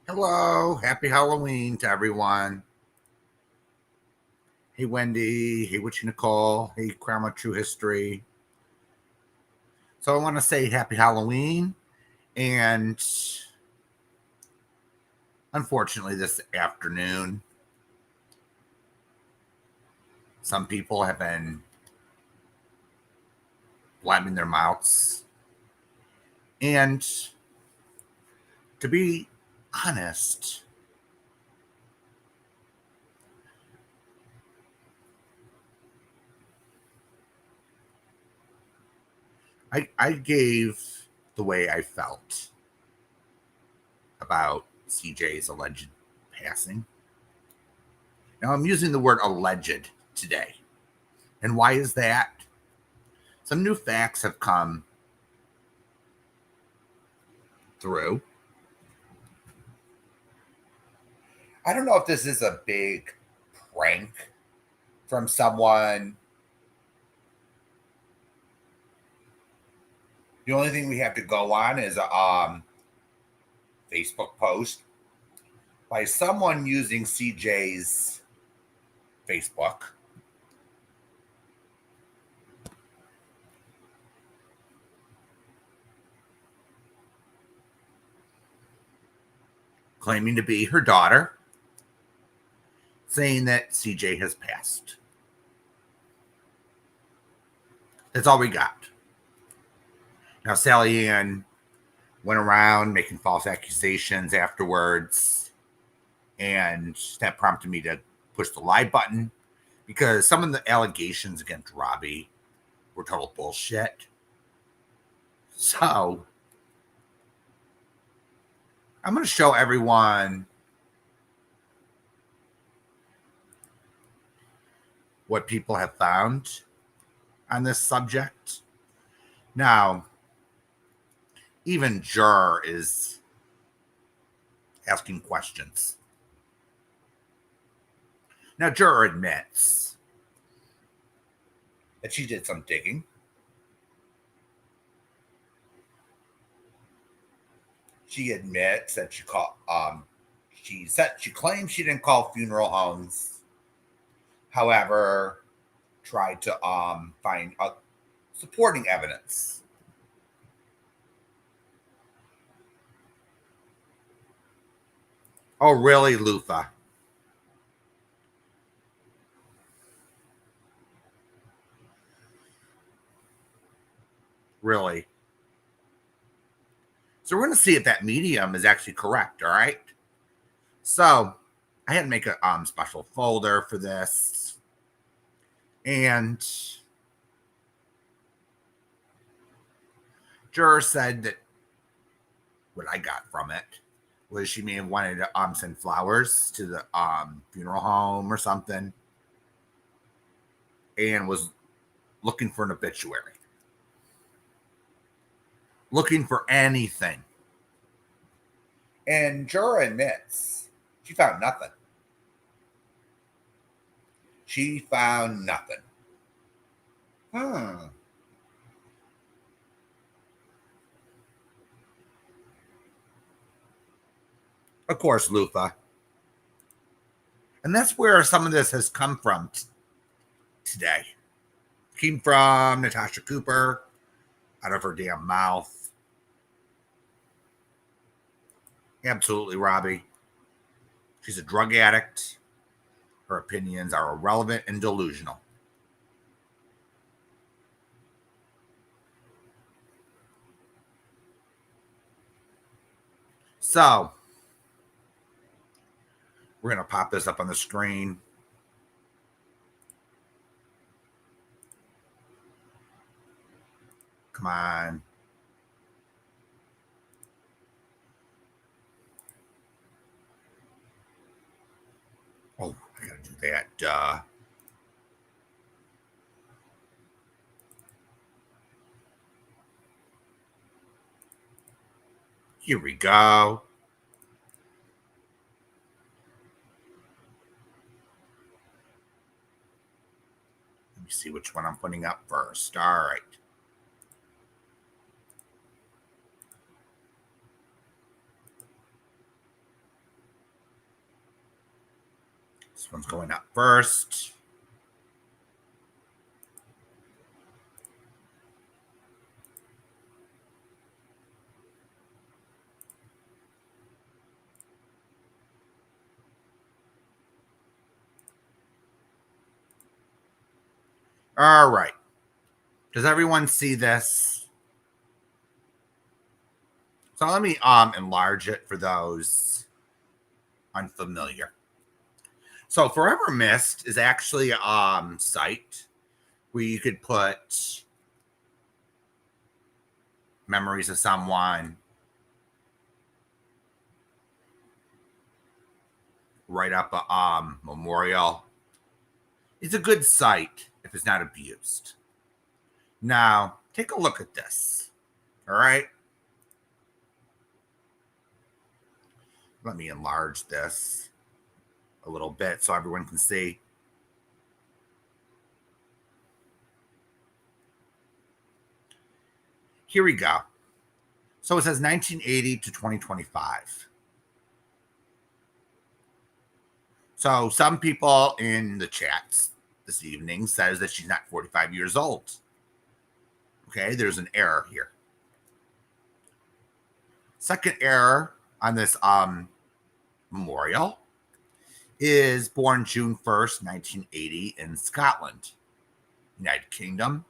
Hello, happy Halloween to everyone. Hey, Wendy. Hey, Witchy Nicole. Hey, Crama True History. So I want to say happy Halloween. And unfortunately, this afternoon, some people have been blabbing their mouths. And to be honest, I gave the way I felt about CJ's alleged passing. Now, I'm using the word alleged today. And why is that? Some new facts have come through. I don't know if this is a big prank from someone. The only thing we have to go on is a Facebook post by someone using CJ's Facebook. Claiming to be her daughter, saying that CJ has passed. That's all we got. Now, Sally Ann went around making false accusations afterwards, and that prompted me to push the live button because some of the allegations against Robbie were total bullshit. So I'm going to show everyone what people have found on this subject. Now, even Jur is asking questions. Now, Jur admits that she did some digging. She admits that she claims she didn't call funeral homes. However, tried to find supporting evidence. Oh, really, Lufa? Really? So we're going to see if that medium is actually correct. All right. So I had to make a special folder for this, and Juror said that what I got from it was she may have wanted to send flowers to the funeral home or something, and was looking for an obituary, looking for anything. And Jura admits she found nothing. She found nothing. Of course, Lufa. And that's where some of this has come from today. Came from Natasha Cooper, out of her damn mouth. Absolutely, Robbie. She's a drug addict. Her opinions are irrelevant and delusional. So, we're going to pop this up on the screen. Come on. Oh, I got to do that. Here we go. Let me see which one I'm putting up first. All right. This one's going up first. All right. Does everyone see this? So let me enlarge it for those unfamiliar. So Forever Mist is actually a site where you could put memories of someone, write up a memorial. It's a good site if it's not abused. Now, take a look at this. All right. Let me enlarge this a little bit so everyone can see. Here we go. So it says 1980 to 2025. So some people in the chats this evening says that she's not 45 years old. Okay, there's an error here. Second error on this memorial is born June 1st, 1980 in Scotland, United Kingdom.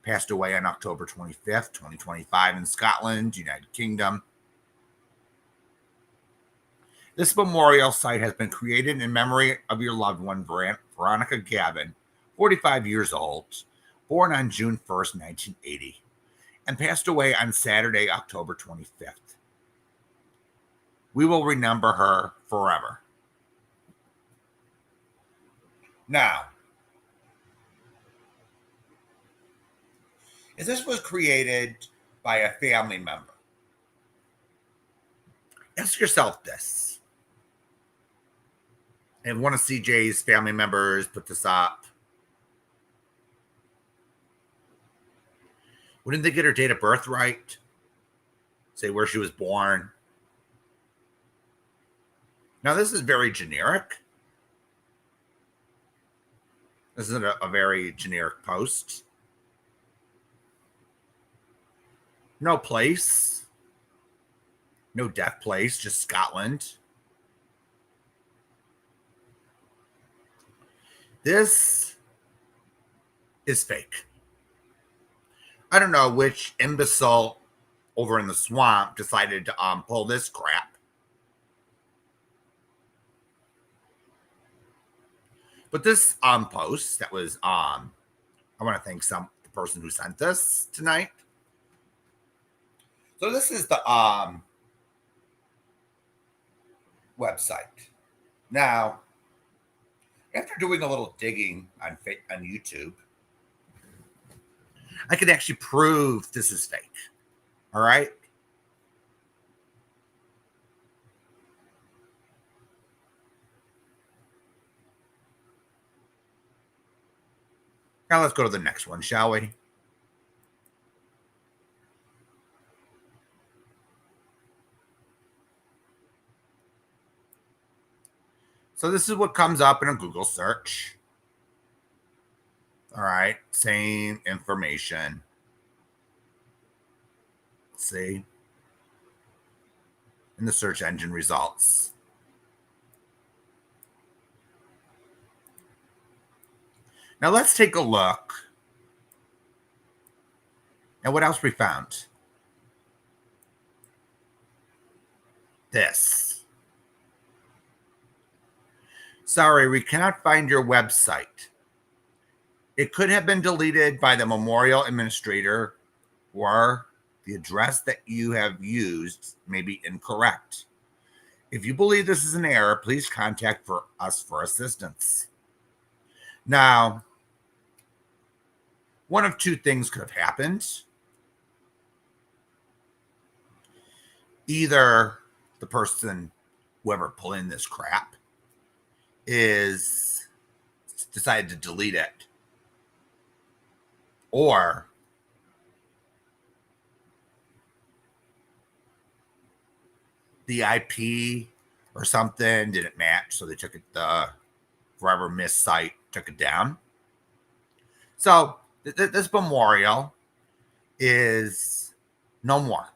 Passed away on October 25th, 2025 in Scotland, United Kingdom. This memorial site has been created in memory of your loved one, Veronica Gavin, 45 years old, born on June 1st, 1980, and passed away on Saturday, October 25th. We will remember her forever. Now, if this was created by a family member, ask yourself this. And one of CJ's family members put this up. Wouldn't they get her date of birth right? Say where she was born. Now, this is very generic. This is a very generic post. No place. No death place, just Scotland. This is fake. I don't know which imbecile over in the swamp decided to pull this crap. But this post that was I want to thank the person who sent this tonight. So this is the website. Now, after doing a little digging on YouTube, I can actually prove this is fake. All right. Now let's go to the next one, shall we? So this is what comes up in a Google search. All right, same information. Let's see. In the search engine results. Now let's take a look at what else we found. This. Sorry, we cannot find your website. It could have been deleted by the memorial administrator, or the address that you have used may be incorrect. If you believe this is an error, please contact us for assistance. Now, one of two things could have happened. Either the person, whoever put in this crap, is decided to delete it, or the IP or something didn't match, so they took it the Forever Missed site took it down. So this memorial is no more.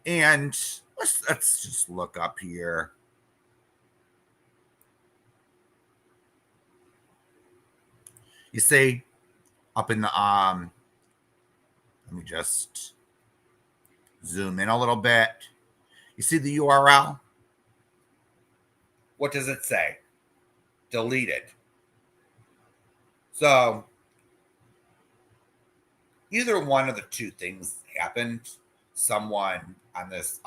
And let's just look up here. You see, up in the let me just zoom in a little bit. You see the URL? What does it say? Deleted. So either one of the two things happened. Someone on this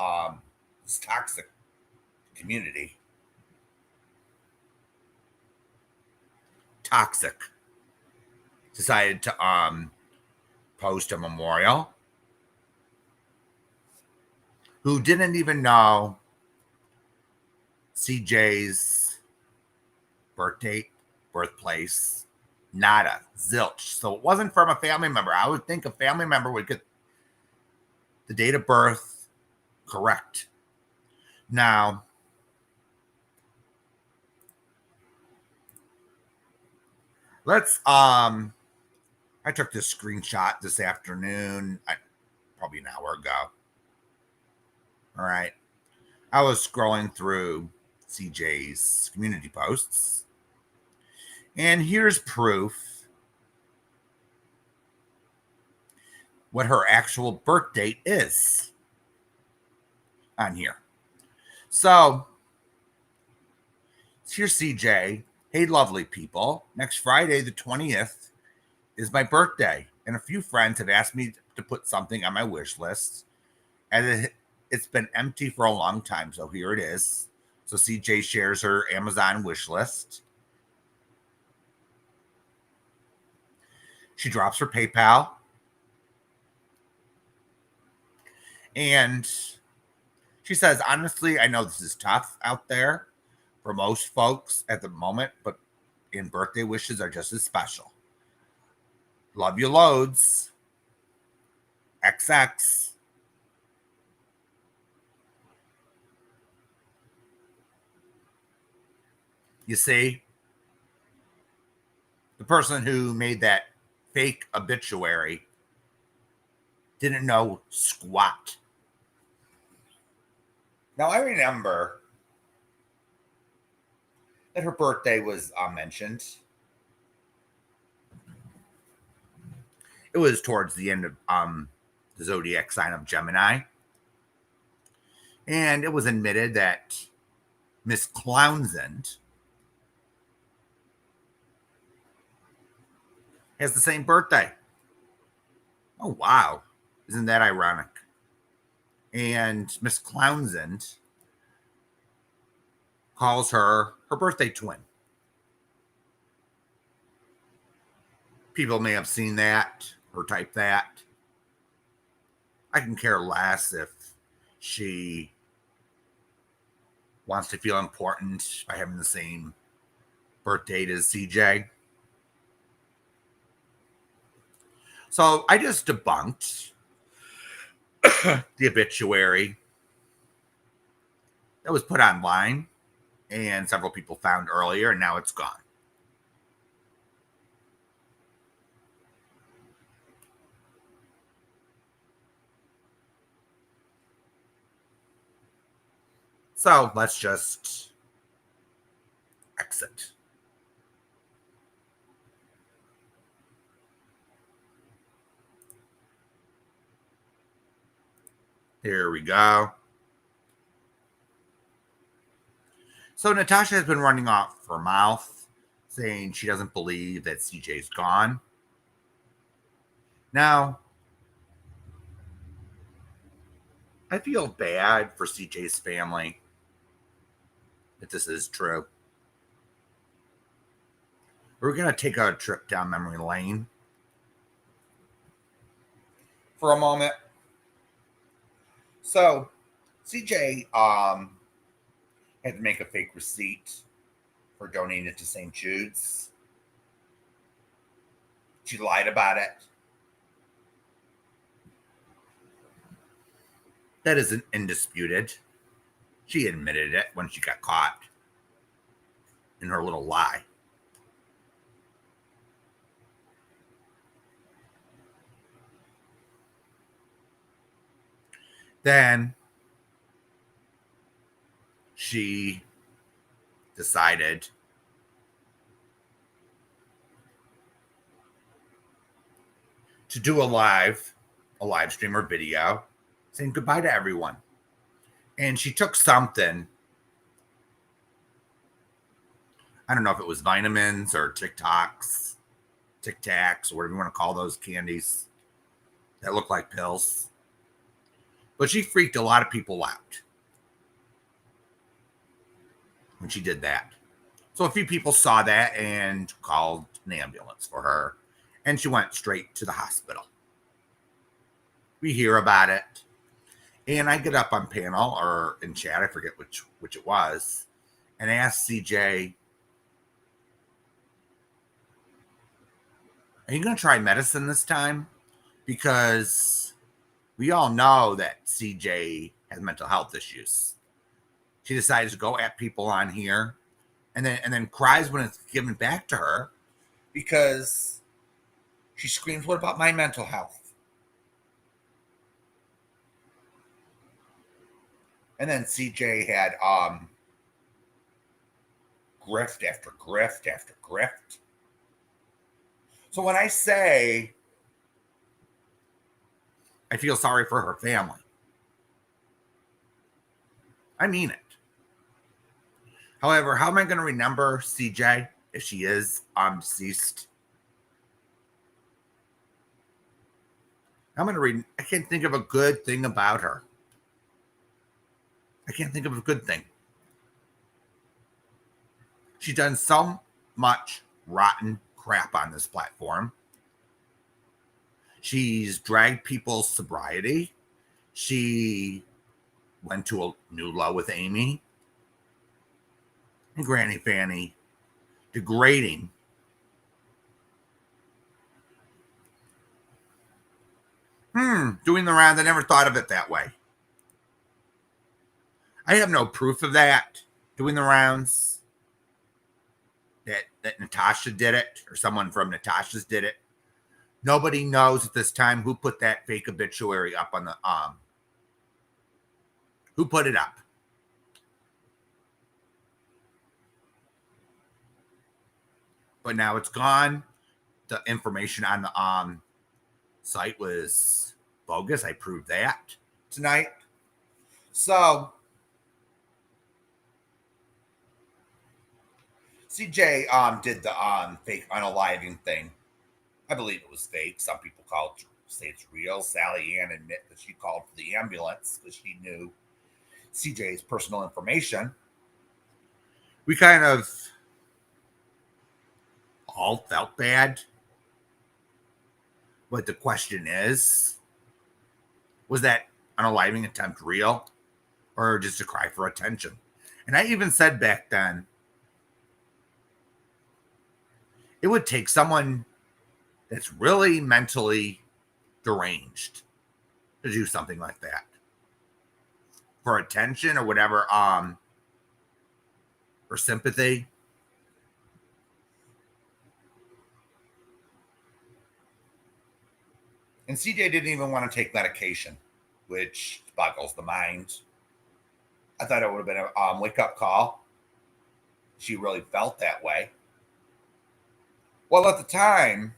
toxic community, toxic, decided to post a memorial, who didn't even know CJ's birthplace, nada, zilch. So it wasn't from a family member. I would think a family member would get the date of birth correct. Now, let's I took this screenshot this afternoon, probably an hour ago. All right. I was scrolling through CJ's community posts, and here's proof what her actual birth date is on here. So here's CJ. Hey, lovely people. Next Friday, the 20th, is my birthday, and a few friends have asked me to put something on my wish list, and it's been empty for a long time, so here it is. So CJ shares her Amazon wish list. She drops her PayPal, and she says, honestly, I know this is tough out there for most folks at the moment, but in birthday wishes are just as special. Love you loads. XX. You see, the person who made that fake obituary didn't know squat. Now, I remember that her birthday was mentioned. It was towards the end of the zodiac sign of Gemini. And it was admitted that Miss Clownsend has the same birthday. Oh, wow. Isn't that ironic? And Miss Clownsend calls her birthday twin. People may have seen that or typed that. I can care less if she wants to feel important by having the same birth date as CJ. So I just debunked the obituary that was put online, and several people found earlier, and now it's gone. So let's just exit. Here we go. So Natasha has been running off her mouth, saying she doesn't believe that CJ's gone. Now, I feel bad for CJ's family if this is true. We're going to take a trip down memory lane for a moment. So, CJ had to make a fake receipt for donating it to St. Jude's. She lied about it. That isn't indisputed. She admitted it when she got caught. in her little lie. Then she decided to do a live stream or video saying goodbye to everyone. And she took something. I don't know if it was vitamins or Tic Tacs, or whatever you want to call those candies that look like pills. But she freaked a lot of people out when she did that. So a few people saw that and called an ambulance for her. And she went straight to the hospital. We hear about it. And I get up on panel or in chat, I forget which it was, and ask CJ, are you going to try medicine this time? Because we all know that CJ has mental health issues. She decides to go at people on here and then cries when it's given back to her because she screams, what about my mental health? And then CJ had grift after grift after grift. So when I say I feel sorry for her family, I mean it. However, how am I going to remember CJ if she is deceased? I can't think of a good thing about her. I can't think of a good thing. She's done so much rotten crap on this platform. She's dragged people's sobriety. She went to a new low with Amy and Granny Fanny, degrading doing the rounds. I never thought of it that way. I have no proof of that. Doing the rounds, that Natasha did it, or someone from Natasha's did it. Nobody knows at this time who put that fake obituary up on the who put it up. But now it's gone. The information on the site was bogus. I proved that tonight. So CJ did the fake unaliving thing. I believe it was fake. Some people say it's real. Sally Ann admit that she called for the ambulance because she knew CJ's personal information. We kind of all felt bad. But the question is, was that unaliving attempt real or just a cry for attention? And I even said back then, it would take someone that's really mentally deranged to do something like that for attention or whatever, or sympathy. And CJ didn't even want to take medication, which boggles the mind. I thought it would have been a wake-up call. She really felt that way. Well, at the time,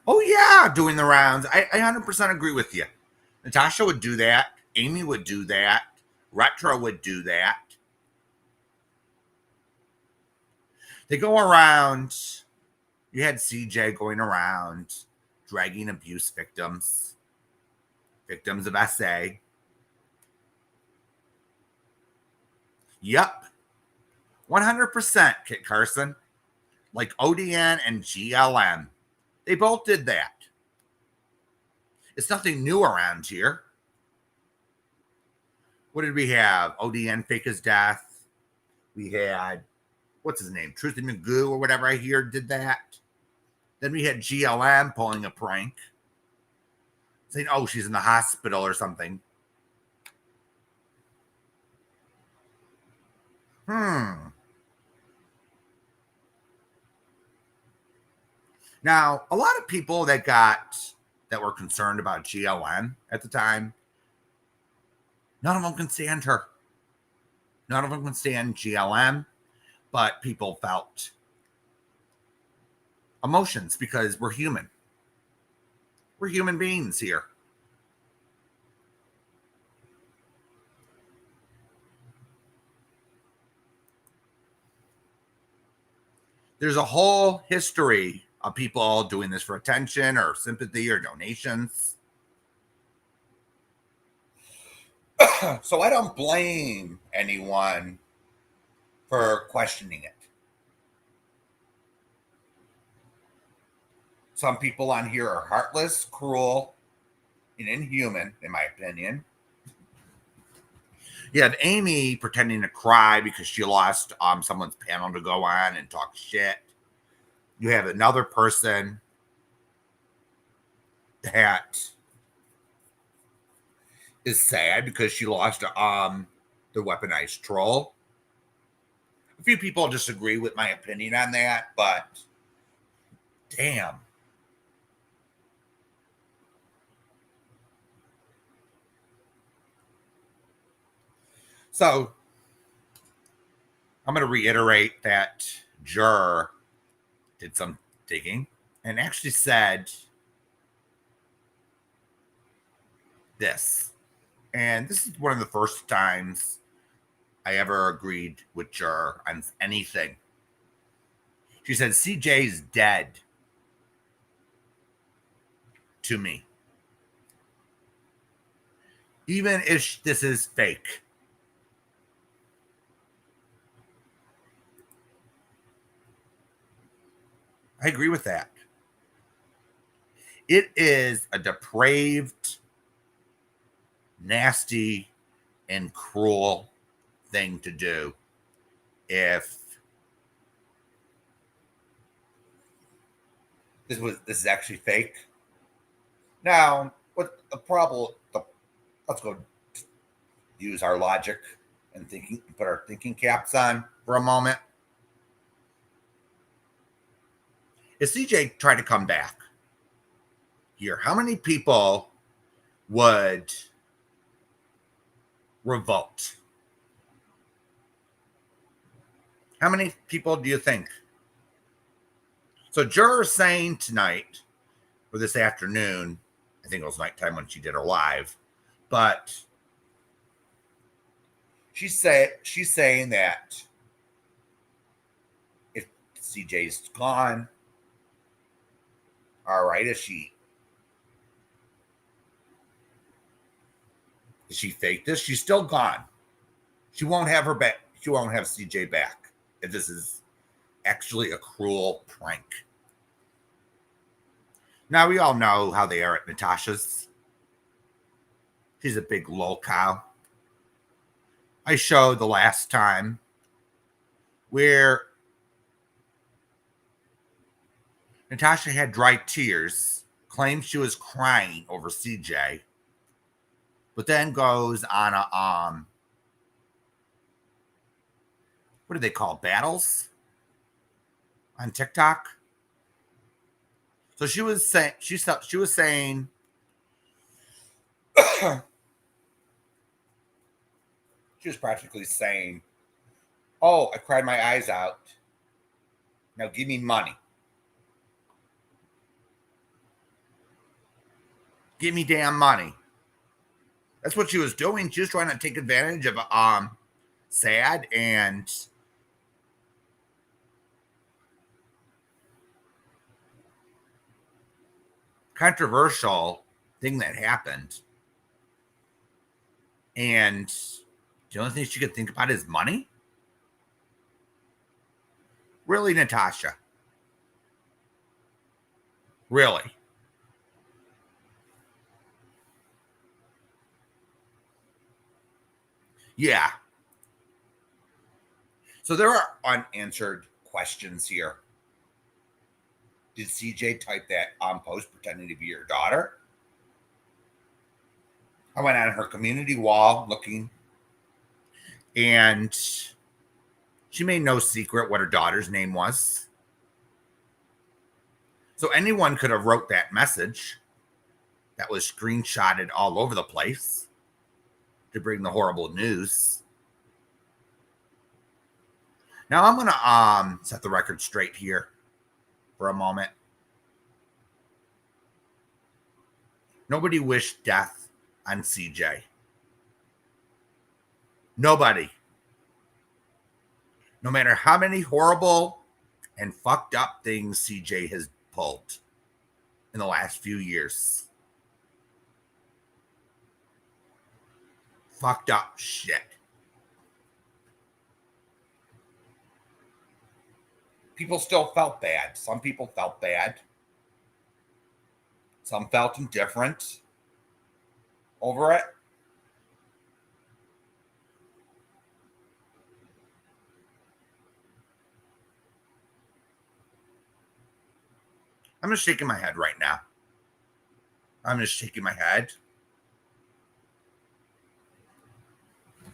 oh yeah, doing the rounds. I 100% agree with you. Natasha would do that. Amy would do that. Retro would do that. They go around. You had CJ going around dragging abuse victims of SA. Yep. 100%, Kit Carson. Like ODN and GLM. They both did that. It's nothing new around here. What did we have? ODN fake his death. We had, what's his name? Truthy Magoo or whatever I hear did that. Then we had GLM pulling a prank. Saying, oh, she's in the hospital or something. Hmm. Now, a lot of people that were concerned about GLM at the time, none of them can stand her. None of them can stand GLM, but people felt emotions because we're human. We're human beings here. There's a whole history of people doing this for attention or sympathy or donations. So I don't blame anyone for questioning it. Some people on here are heartless, cruel, and inhuman, in my opinion. You have Amy pretending to cry because she lost someone's panel to go on and talk shit. You have another person that is sad because she lost the weaponized troll. A few people disagree with my opinion on that, but damn. So I'm going to reiterate that Jur did some digging and actually said this. And this is one of the first times I ever agreed with Jur on anything. She said, CJ's dead to me. Even if this is fake. I agree with that. It is a depraved, nasty, and cruel thing to do if this is actually fake. Now, what the problem? Let's go use our logic and thinking, put our thinking caps on for a moment. If CJ tried to come back here, how many people would revolt? How many people do you think? So Juror's saying tonight or this afternoon, I think it was nighttime when she did her live, but she's saying that if CJ's gone, all right, is she fake this? She's still gone. She won't have her back. She won't have CJ back if this is actually a cruel prank. Now we all know how they are at Natasha's. She's a big lol cow. I showed the last time where Natasha had dry tears, claimed she was crying over CJ, but then goes on a what do they call battles on TikTok? So she was saying she was saying she was practically saying, "Oh, I cried my eyes out. Now give me money. Give me damn money." That's what she was doing. She was trying to take advantage of sad and controversial thing that happened. And the only thing she could think about is money. Really, Natasha? Really? Yeah. So there are unanswered questions here. Did CJ type that post pretending to be your daughter? I went on her community wall looking, and She made no secret what her daughter's name was. So anyone could have wrote that message that was screenshotted all over the place to bring the horrible news. Now I'm going to set the record straight here for a moment. Nobody wished death on CJ. Nobody. No matter how many horrible and fucked up things CJ has pulled in the last few years. Fucked up shit. People still felt bad. Some people felt bad. Some felt indifferent over it. I'm just shaking my head right now. I'm just shaking my head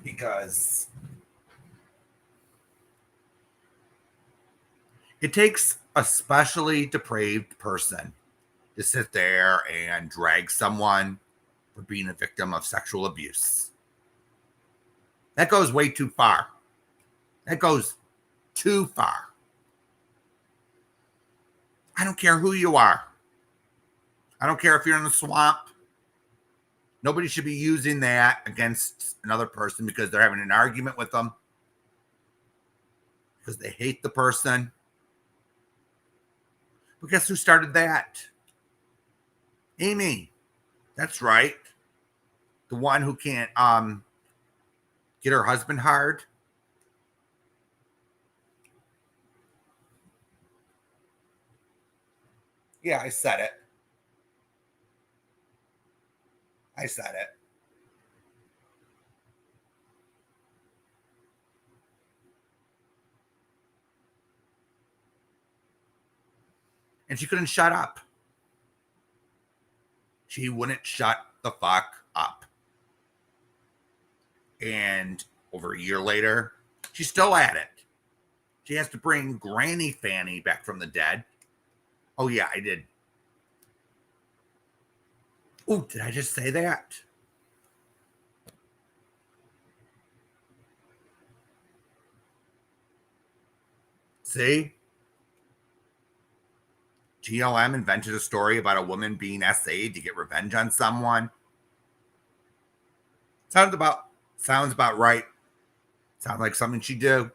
because it takes a specially depraved person to sit there and drag someone for being a victim of sexual abuse. That goes way too far. That goes too far. I don't care who you are. I don't care if you're in the swamp. Nobody should be using that against another person because they're having an argument with them, because they hate the person. But guess who started that? Amy. That's right. The one who can't get her husband hard. Yeah, I said it. I said it. And she couldn't shut up. She wouldn't shut the fuck up. And over a year later, she's still at it. She has to bring Granny Fanny back from the dead. Oh, yeah, I did. Oh, did I just say that? See? GLM invented a story about a woman being SA'd to get revenge on someone. Sounds about right. Sounds like something she'd do.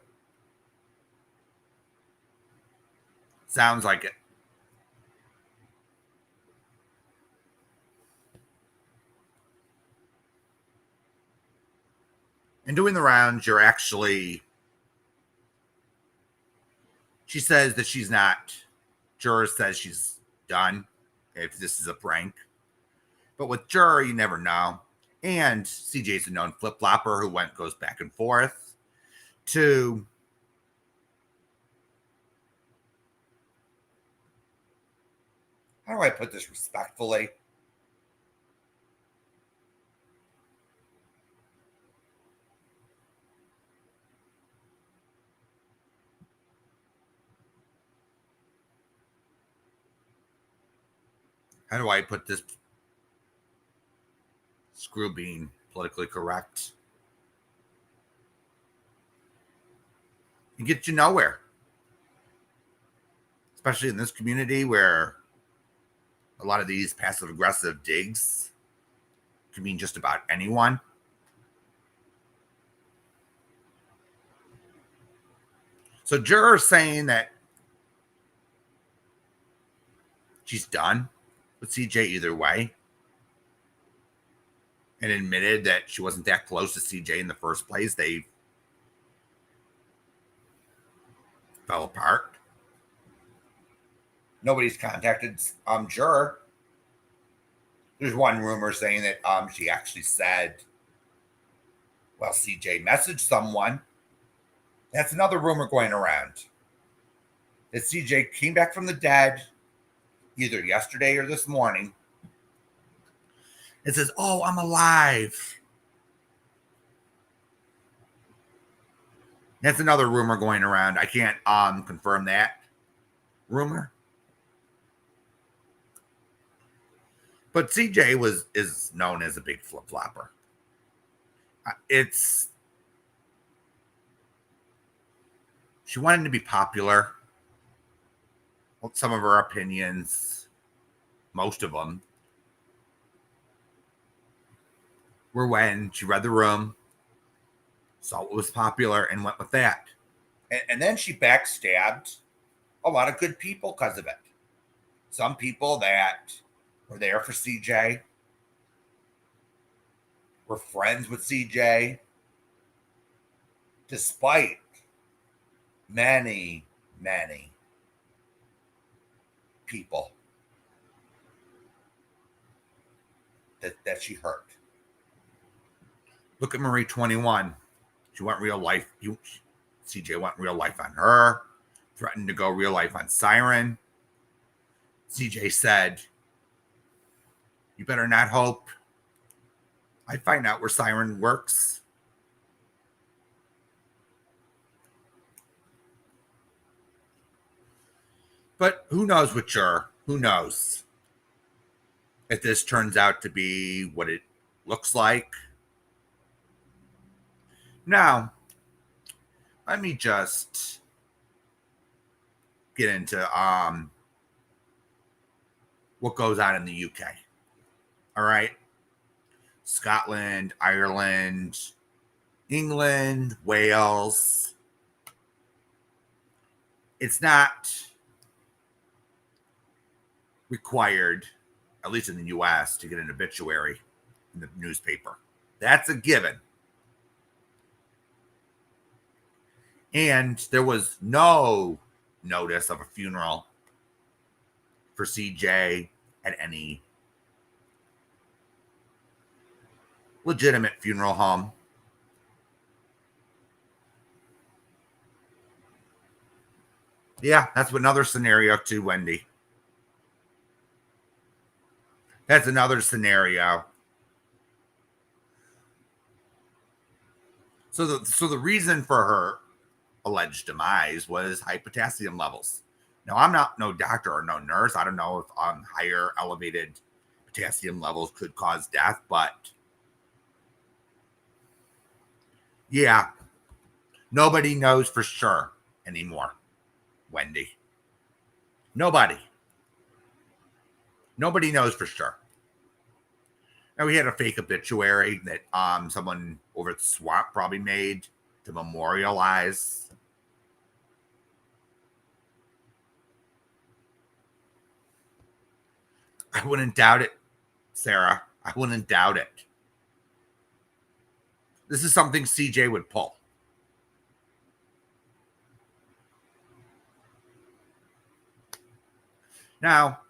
Sounds like it. And doing the rounds, you're actually... She says that she's not. Juror says she's done if this is a prank. But with Juror, you never know. And CJ's a known flip-flopper who goes back and forth to... How do I put this respectfully? How do I put this? Screw being politically correct. It gets you nowhere. Especially in this community where a lot of these passive aggressive digs can mean just about anyone. So Juror's saying that she's done with CJ either way, and admitted that she wasn't that close to CJ in the first place. They fell apart. Nobody's contacted Juror. There's one rumor saying that she actually said, well, CJ messaged someone. That's another rumor going around. That CJ came back from the dead either yesterday or this morning. It says, oh, I'm alive. That's another rumor going around. I can't confirm that rumor. But CJ is known as a big flip flopper. It's she wanted to be popular. Some of her opinions, most of them, were when she read the room, saw what was popular, and went with that. And then she backstabbed a lot of good people because of it. Some people that were there for CJ, were friends with CJ, despite many, many people that she hurt. Look at Marie 21. She went real life. CJ went real life on her, threatened to go real life on Siren. CJ said, "You better not hope I find out where Siren works." But who knows with her? Who knows if this turns out to be what it looks like? Now, let me just get into what goes on in the UK. All right. Scotland, Ireland, England, Wales. It's not required, at least in the US, to get an obituary in the newspaper. That's a given. And there was no notice of a funeral for CJ at any legitimate funeral home. Yeah, that's another scenario too, Wendy. That's another scenario. So the reason for her alleged demise was high potassium levels. Now, I'm not no doctor or no nurse. I don't know if higher elevated potassium levels could cause death, but yeah, nobody knows for sure anymore, Wendy. Nobody knows for sure. Now, we had a fake obituary that someone over at Swamp probably made to memorialize. I wouldn't doubt it, Sarah. I wouldn't doubt it. This is something CJ would pull. Now,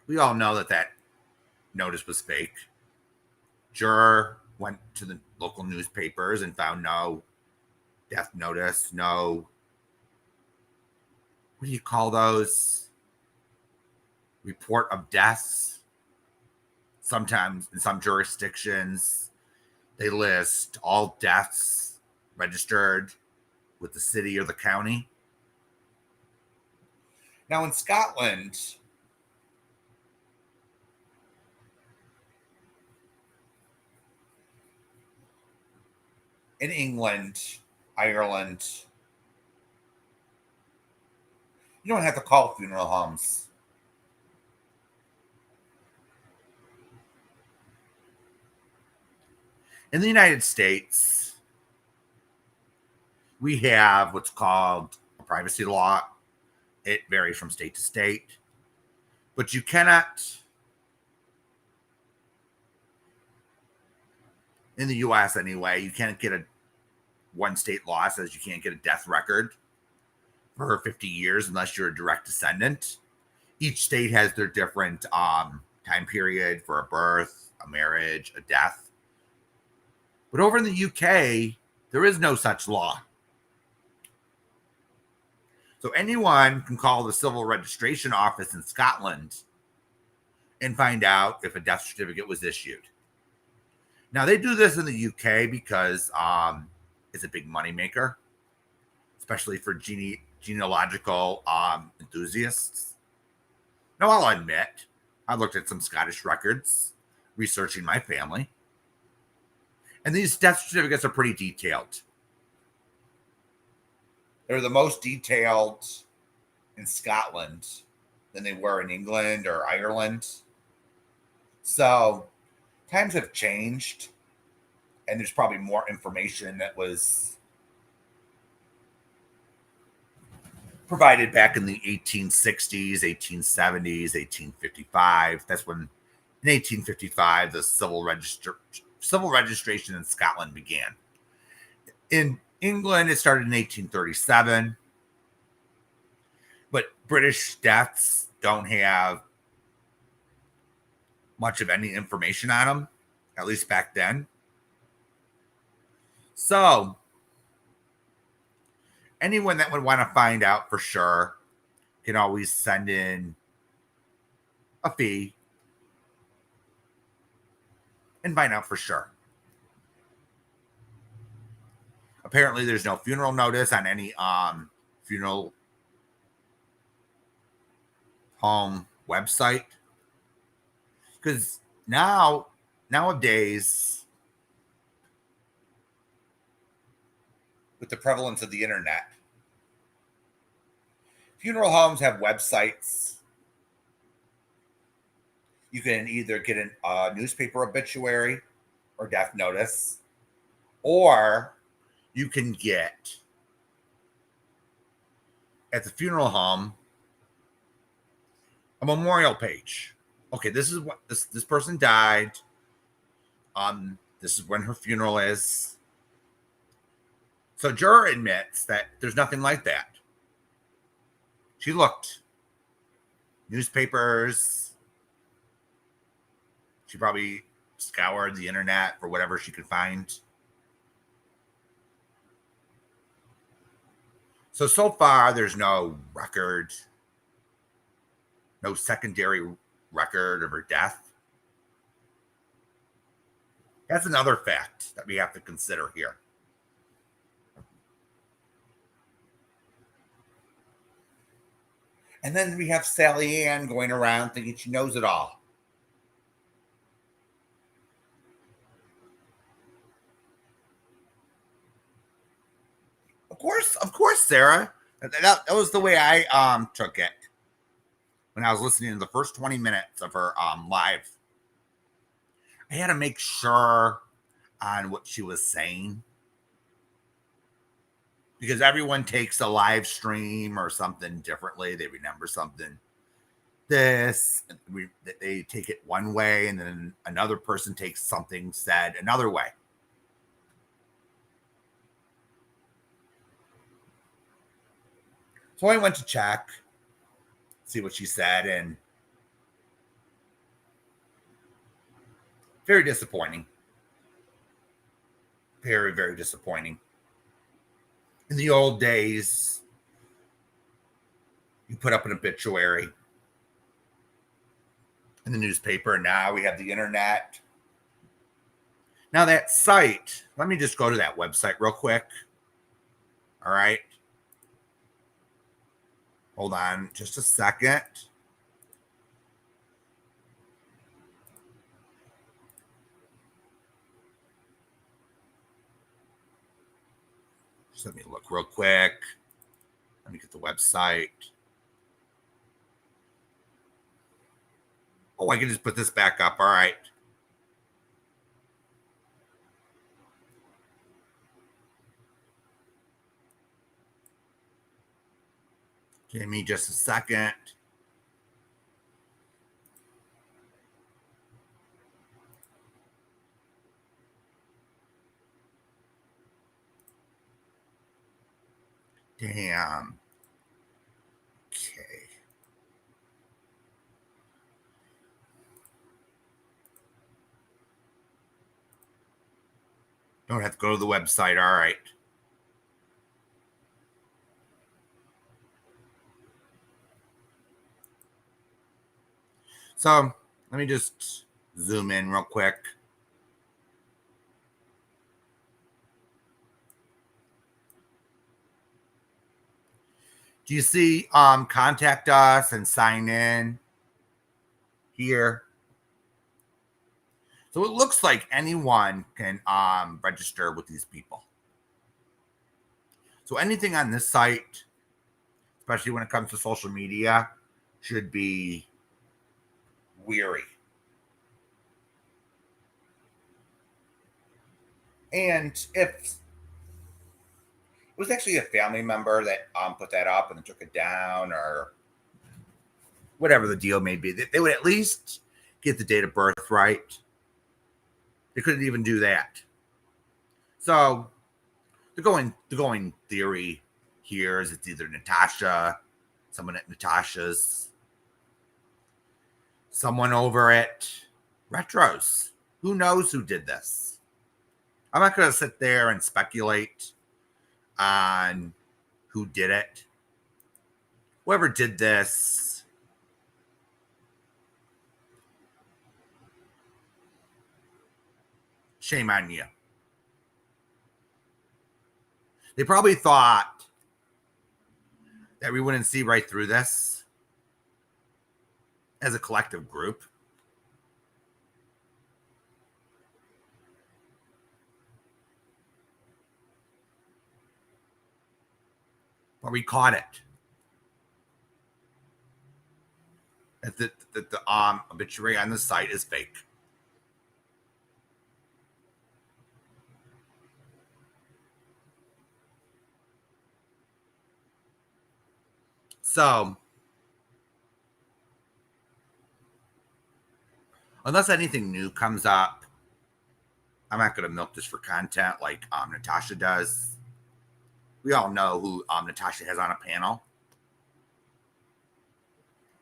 we all know that notice was fake. Juror went to the local newspapers and found no death notice, no, what do you call those? Report of deaths. Sometimes in some jurisdictions, they list all deaths registered with the city or the county. Now, in Scotland, in England, Ireland, you don't have to call funeral homes. In the United States, we have what's called a privacy law. It varies from state to state, but you cannot, in the US anyway, you can't get one state law says you can't get a death record for 50 years unless you're a direct descendant. Each state has their different time period for a birth, a marriage, a death. But over in the UK, there is no such law. So anyone can call the civil registration office in Scotland and find out if a death certificate was issued. Now, they do this in the UK because is a big moneymaker, especially for genealogical enthusiasts. Now, I'll admit, I looked at some Scottish records researching my family, and these death certificates are pretty detailed. They're the most detailed in Scotland than they were in England or Ireland. So times have changed, and there's probably more information that was provided back in the 1860s, 1870s, 1855. That's when, in 1855, the civil registration in Scotland began. In England, it started in 1837, but British deaths don't have much of any information on them, at least back then. So, anyone that would want to find out for sure can always send in a fee and find out for sure. Apparently, there's no funeral notice on any funeral home website, because nowadays, with the prevalence of the internet, funeral homes have websites. You can either get a newspaper obituary or death notice, or you can get at the funeral home a memorial page. Okay, this is what this person died. This is when her funeral is. So juror admits that there's nothing like that. She looked. Newspapers. She probably scoured the internet for whatever she could find. So far, there's no record, no secondary record of her death. That's another fact that we have to consider here. And then we have Sally Ann going around thinking she knows it all. Of course, Sarah. That was the way I took it when I was listening to the first 20 minutes of her live. I had to make sure on what she was saying, because everyone takes a live stream or something differently. They remember something they take it one way, and then another person takes something said another way. So I went to check, see what she said, and very disappointing. Very, very disappointing. In the old days, you put up an obituary in the newspaper, and now we have the internet. Now that site, let me just go to that website real quick. All right. Hold on just a second. Just let me look real quick. Let me get the website. Oh, I can just put this back up. All right. Give me just a second. Damn. Okay. Don't have to go to the website. All right. So let me just zoom in real quick. Do you see contact us and sign in here? So it looks like anyone can register with these people. So anything on this site, especially when it comes to social media, should be weary. And if it was actually a family member that put that up and then took it down, or whatever the deal may be, they would at least get the date of birth right. They couldn't even do that. So the going theory here is it's either Natasha, someone at Natasha's, someone over at Retros. Who knows who did this? I'm not going to sit there and speculate on who did it. Whoever did this, shame on you. They probably thought that we wouldn't see right through this as a collective group. But we caught it. That the obituary on the site is fake. So, unless anything new comes up, I'm not going to milk this for content like Natasha does. We all know who Natasha has on a panel.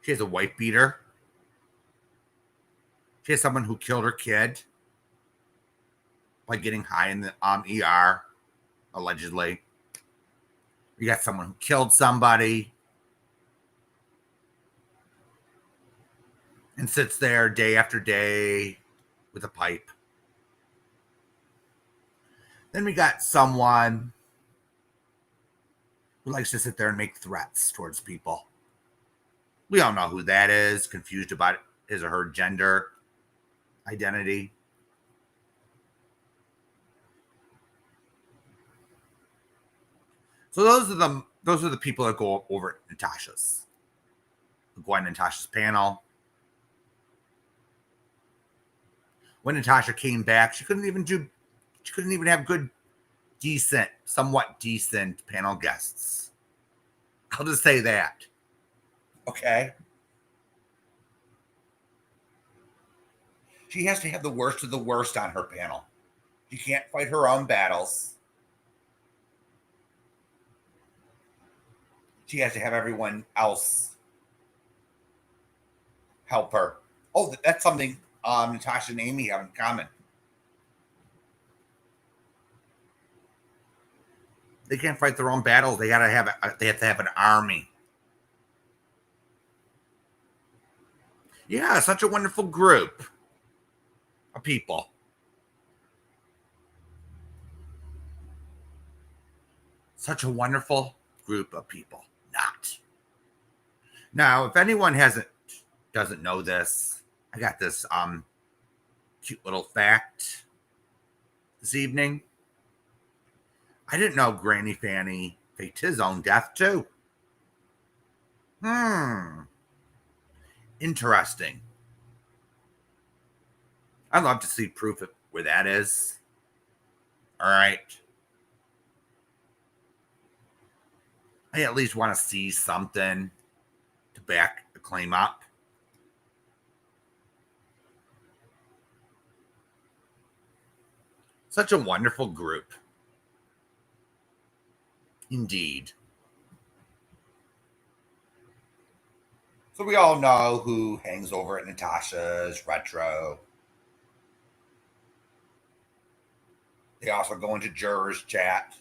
She has a wife beater. She has someone who killed her kid by getting high in the ER, allegedly. You got someone who killed somebody and sits there day after day with a pipe. Then we got someone who likes to sit there and make threats towards people. We all know who that is, confused about his or her gender identity. So those are the people that go over at Natasha's. Go on Natasha's panel. When Natasha came back, she couldn't even have good, somewhat decent panel guests. I'll just say that. Okay. She has to have the worst of the worst on her panel. She can't fight her own battles. She has to have everyone else help her. Oh, that's something Natasha and Amy have in common. They can't fight their own battles. They have to have an army. Yeah, such a wonderful group of people. Such a wonderful group of people. Not. Now, if anyone doesn't know this, I got this cute little fact this evening. I didn't know Granny Fanny faked his own death too. Interesting. I'd love to see proof of where that is. All right. I at least want to see something to back the claim up. Such a wonderful group. Indeed. So we all know who hangs over at Natasha's Retro. They also go into Juror's chat.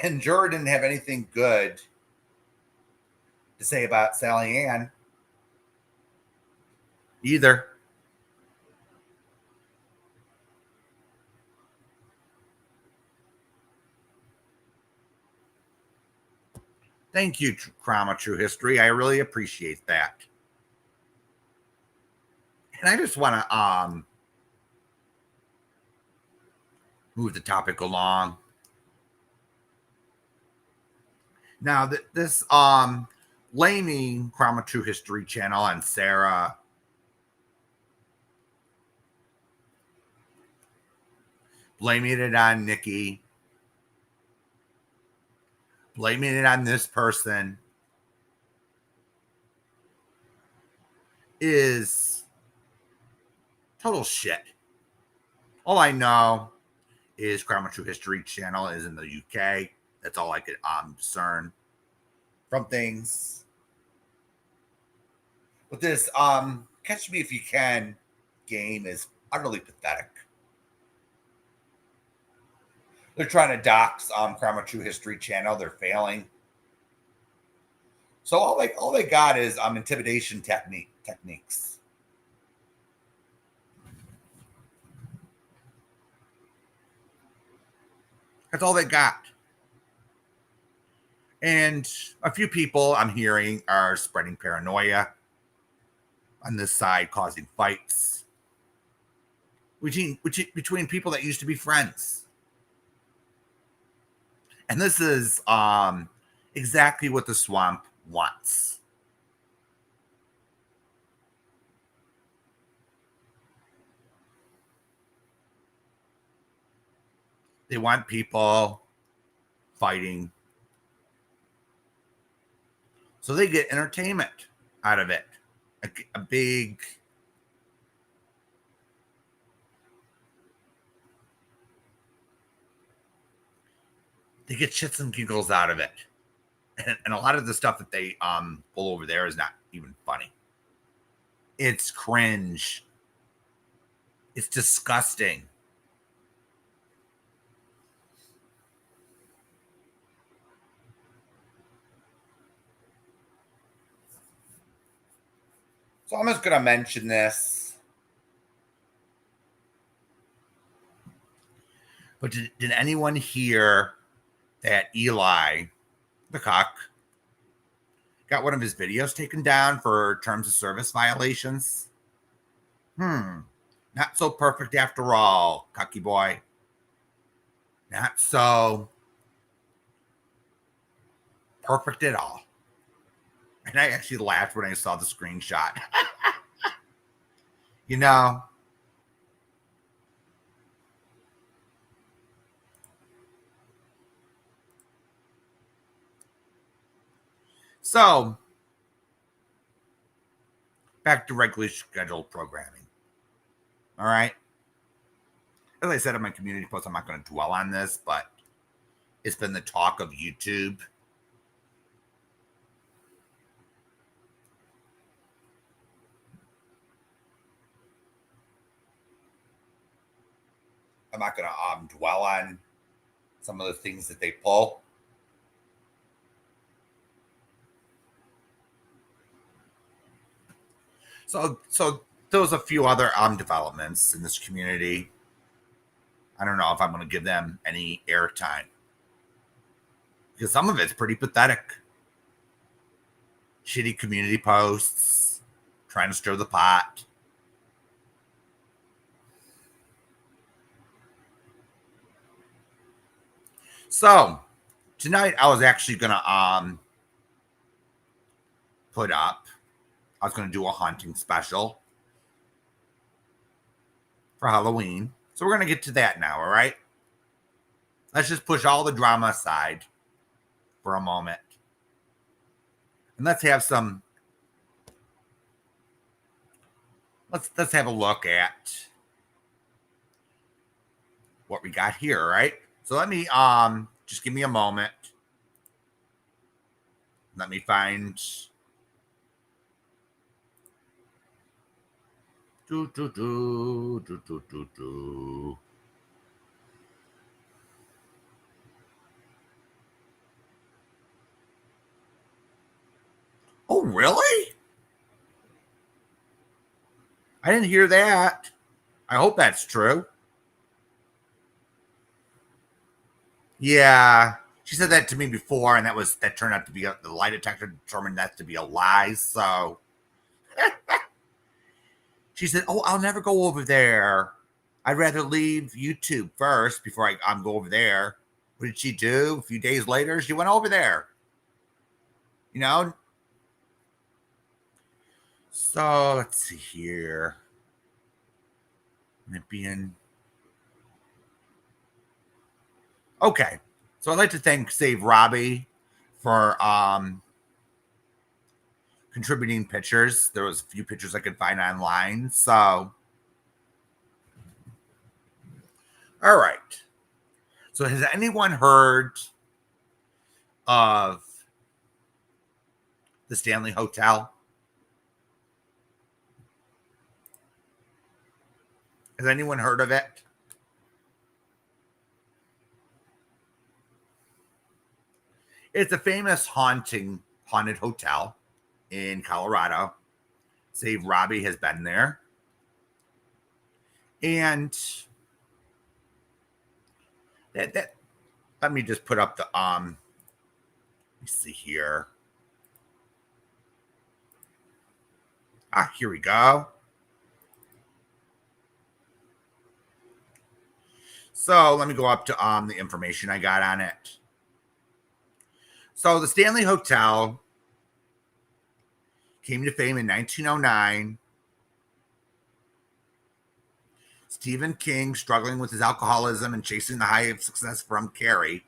And Juror didn't have anything good to say about Sally Ann either. Thank you, Crime of True History. I really appreciate that. And I just want to move the topic along. Now, this blaming Crime of True History channel and Sarah blaming it on Nikki, blaming it on this person is total shit. All I know is Crime of True History channel is in the UK. That's all I could discern from things. But this Catch Me If You Can game is utterly pathetic. They're trying to dox Crime of True History channel. They're failing. So all they got is intimidation techniques. That's all they got. And a few people I'm hearing are spreading paranoia on this side, causing fights between people that used to be friends. And this is exactly what the swamp wants. They want people fighting, so they get entertainment out of it. A big they get shits and giggles out of it. And a lot of the stuff that they pull over there is not even funny. It's cringe. It's disgusting. So I'm just going to mention this. But did anyone hear that Eli, the cock, got one of his videos taken down for terms of service violations? Not so perfect after all, cocky boy. Not so perfect at all. And I actually laughed when I saw the screenshot. You know, so back to regularly scheduled programming. All right. As I said in my community post, I'm not going to dwell on this, but it's been the talk of YouTube. I'm not going to dwell on some of the things that they pull. So there was a few other developments in this community. I don't know if I'm going to give them any airtime because some of it's pretty pathetic. Shitty community posts, trying to stir the pot. So tonight I was actually going to I was going to do a hunting special for Halloween. So we're going to get to that now, all right? Let's just push all the drama aside for a moment. And let's have let's have a look at what we got here, all right? So let me just give me a moment. Let me find Oh, really? I didn't hear that. I hope that's true. Yeah, She said that to me before, and that turned out to be the lie detector determined that to be a lie. So she said, "Oh, I'll never go over there. I'd rather leave YouTube first before I go over there." What did she do? A few days later, she went over there. You know. So let's see here. It being okay. So I'd like to thank Save Robbie for contributing pictures. There was a few pictures I could find online. So all right. So has anyone heard of the Stanley Hotel? Has anyone heard of it? It's a famous haunted hotel in Colorado. Save Robbie has been there. And that let me just put up the let me see here. Here we go. So let me go up to the information I got on it. So the Stanley Hotel came to fame in 1909. Stephen King, struggling with his alcoholism and chasing the high of success from Carrie,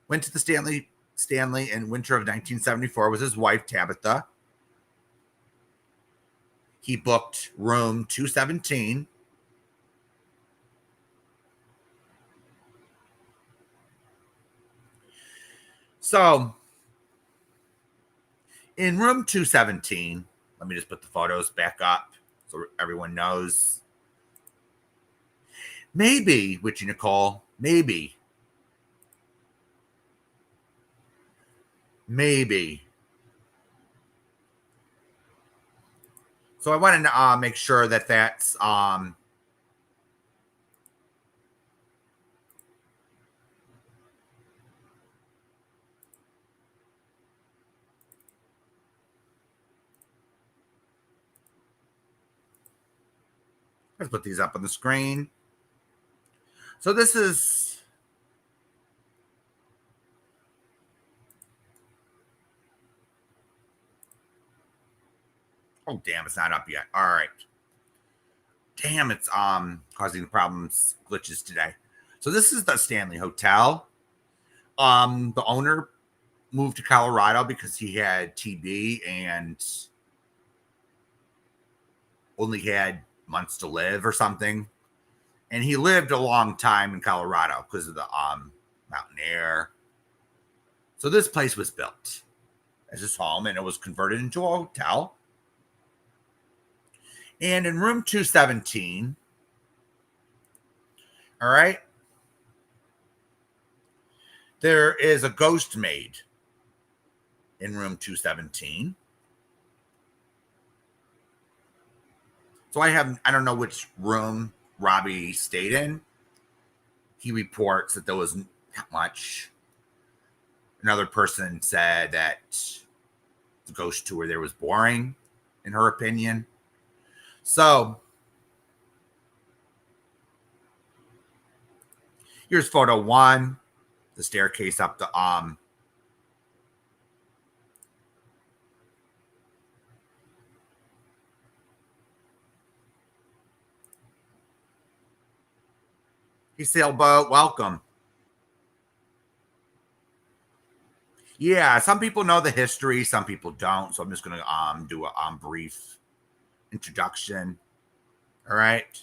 went to the Stanley in winter of 1974 with his wife Tabitha. He booked room 217. So in room 217, let me just put the photos back up so everyone knows. Maybe, Witchy Nicole, maybe. So I wanted to make sure that that's let's put these up on the screen. So this is oh damn, it's not up yet. All right. Damn, it's causing problems, glitches today. So this is the Stanley Hotel. The owner moved to Colorado because he had TB and only had months to live or something. And he lived a long time in Colorado because of the mountain air. So this place was built as his home and it was converted into a hotel. And in room 217, all right, there is a ghost maid in room 217. So I don't know which room Robbie stayed in. He reports that there wasn't that much. Another person said that the ghost tour there was boring, in her opinion. So here's photo one, the staircase up to Hey Sailboat, welcome. Yeah, some people know the history, some people don't. So I'm just gonna do a brief introduction. All right.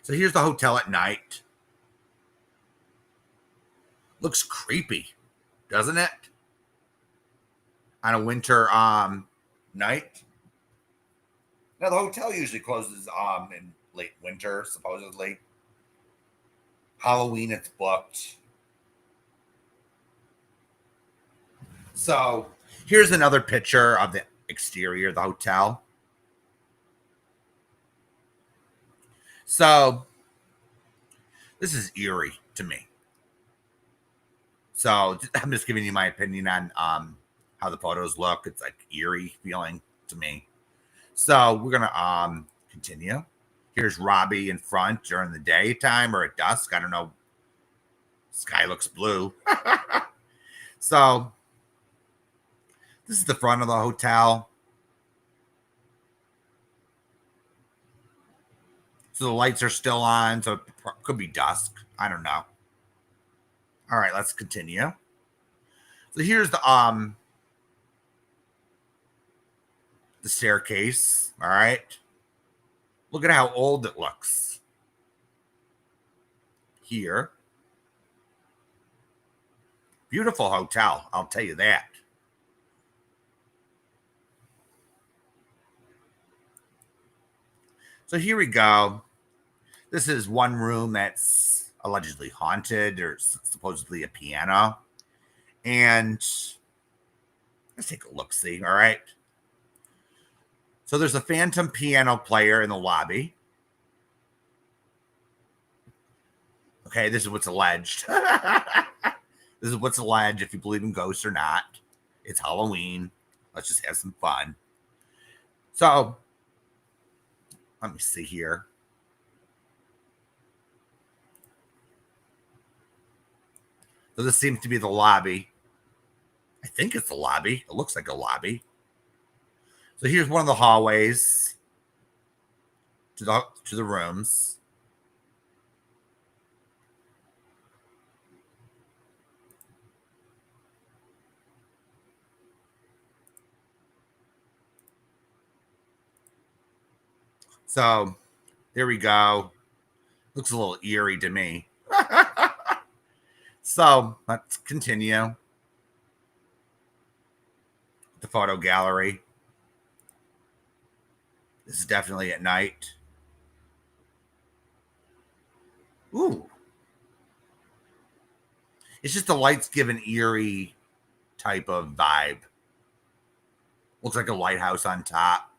So here's the hotel at night. Looks creepy, doesn't it? On a winter night. Now the hotel usually closes in late winter, supposedly. Halloween it's booked. So here's another picture of the exterior of the hotel. So this is eerie to me. So I'm just giving you my opinion on how the photos look. It's like eerie feeling to me. So we're gonna continue. Here's Robbie in front during the daytime or at dusk. I don't know. Sky looks blue. So this is the front of the hotel. So the lights are still on, so it could be dusk. I don't know. All right, let's continue. So here's the staircase. All right. Look at how old it looks. Here. Beautiful hotel, I'll tell you that. So here we go. This is one room that's allegedly haunted. There's supposedly a piano. And let's take a look, see. All right. So there's a phantom piano player in the lobby. Okay, this is what's alleged. This is what's alleged if you believe in ghosts or not. It's Halloween. Let's just have some fun. So, let me see here. So this seems to be the lobby. I think it's the lobby. It looks like a lobby. So here's one of the hallways to the rooms. So there we go. Looks a little eerie to me. So let's continue. The photo gallery. This is definitely at night. Ooh. It's just the lights give an eerie type of vibe. Looks like a lighthouse on top.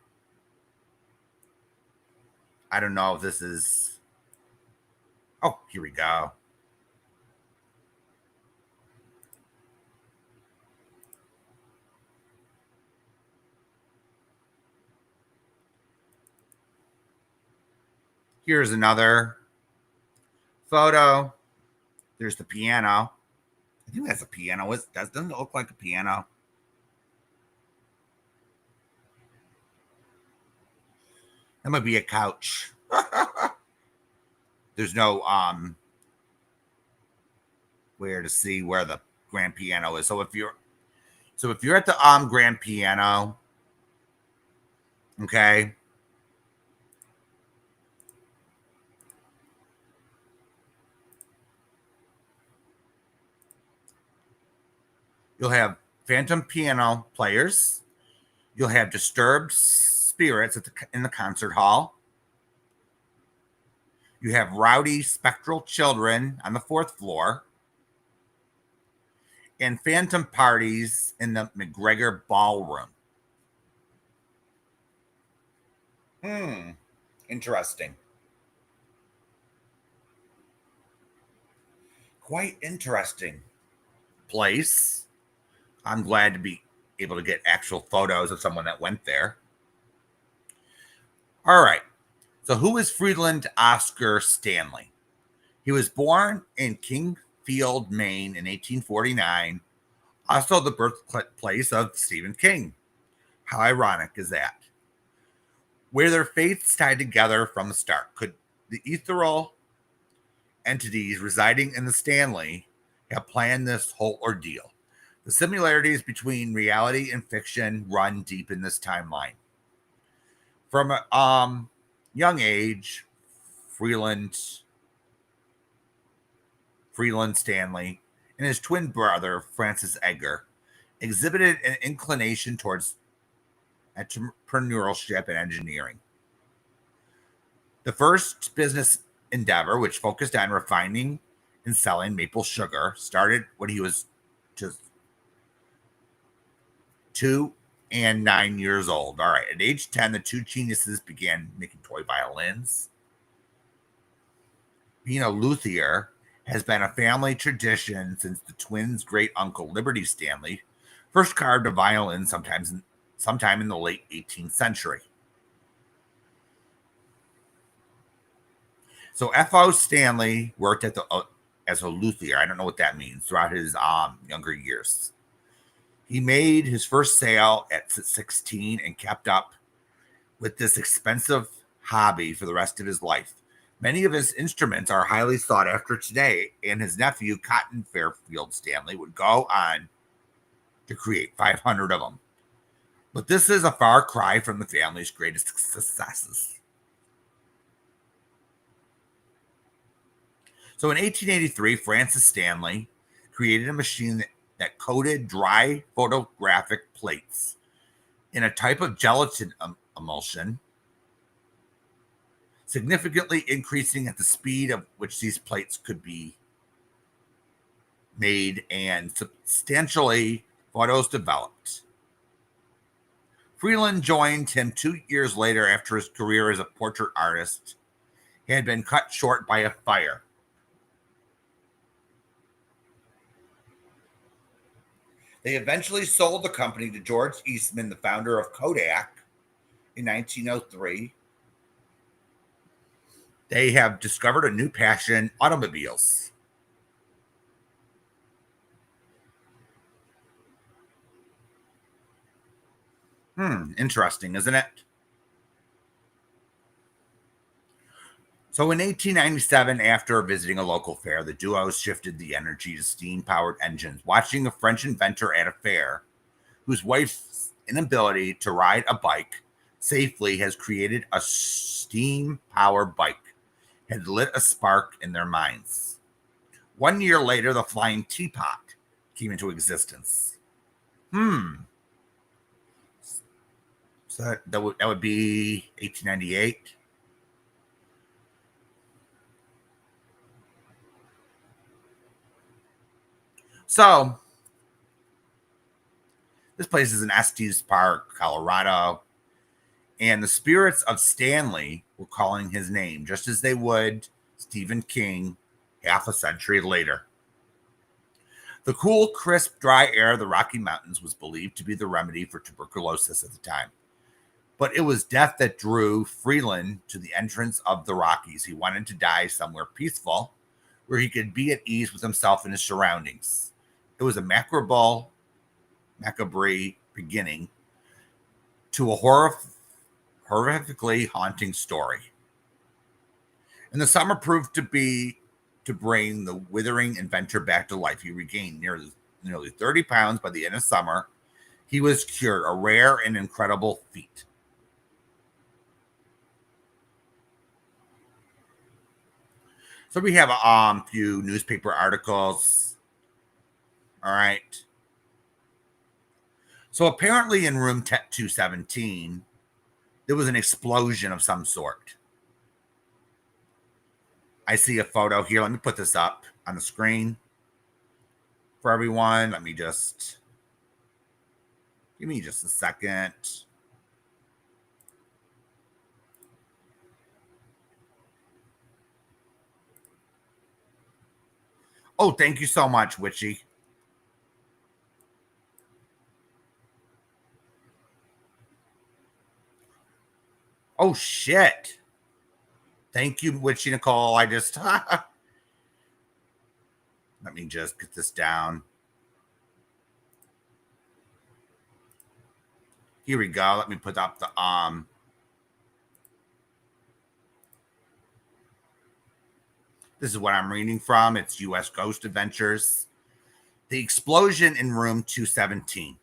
I don't know if this is. Oh, here we go. Here's another photo. There's the piano. I think that's a piano. Doesn't it look like a piano? That might be a couch. There's no where to see where the grand piano is. So if you're at the grand piano, okay. You'll have phantom piano players. You'll have disturbed spirits in the concert hall. You have rowdy spectral children on the fourth floor. And phantom parties in the McGregor Ballroom. Interesting. Quite interesting place. I'm glad to be able to get actual photos of someone that went there. All right. So, who is Freeland Oscar Stanley? He was born in Kingfield, Maine in 1849, also the birthplace of Stephen King. How ironic is that? Where their faiths tied together from the start. Could the ethereal entities residing in the Stanley have planned this whole ordeal? The similarities between reality and fiction run deep in this timeline. From a young age, Freeland Stanley and his twin brother, Francis Edgar, exhibited an inclination towards entrepreneurship and engineering. The first business endeavor, which focused on refining and selling maple sugar, started when he was just 2 and 9 years old. All right. At age 10, the two geniuses began making toy violins. Being a luthier has been a family tradition since the twins' great uncle Liberty Stanley first carved a violin sometime in the late 18th century. So F.O. Stanley worked as a luthier. I don't know what that means throughout his younger years. He made his first sale at 16 and kept up with this expensive hobby for the rest of his life. Many of his instruments are highly sought after today, and his nephew, Cotton Fairfield Stanley, would go on to create 500 of them. But this is a far cry from the family's greatest successes. So in 1883, Francis Stanley created a machine that coated dry photographic plates in a type of gelatin emulsion, significantly increasing at the speed of which these plates could be made, and substantially photos developed. Freeland joined him 2 years later after his career as a portrait artist had been cut short by a fire. They eventually sold the company to George Eastman, the founder of Kodak, in 1903. They have discovered a new passion: automobiles. Interesting, isn't it? So in 1897, after visiting a local fair, the duo shifted the energy to steam-powered engines, watching a French inventor at a fair whose wife's inability to ride a bike safely has created a steam-powered bike, had lit a spark in their minds. 1 year later, the flying teapot came into existence. So that would be 1898. So this place is in Estes Park, Colorado, and the spirits of Stanley were calling his name, just as they would Stephen King half a century later. The cool, crisp, dry air of the Rocky Mountains was believed to be the remedy for tuberculosis at the time. But it was death that drew Freeland to the entrance of the Rockies. He wanted to die somewhere peaceful, where he could be at ease with himself and his surroundings. It was a macabre beginning to a horrifically haunting story. And the summer proved to bring the withering inventor back to life. He regained nearly 30 pounds by the end of summer. He was cured, a rare and incredible feat. So we have a few newspaper articles. All right. So apparently in room 217, there was an explosion of some sort. I see a photo here. Let me put this up on the screen for everyone. Give me just a second. Oh, thank you so much, Witchy. Oh, shit. Thank you, Witchy Nicole. Let me just get this down. Here we go. Let me put up the This is what I'm reading from. It's U.S. Ghost Adventures. The explosion in room 217.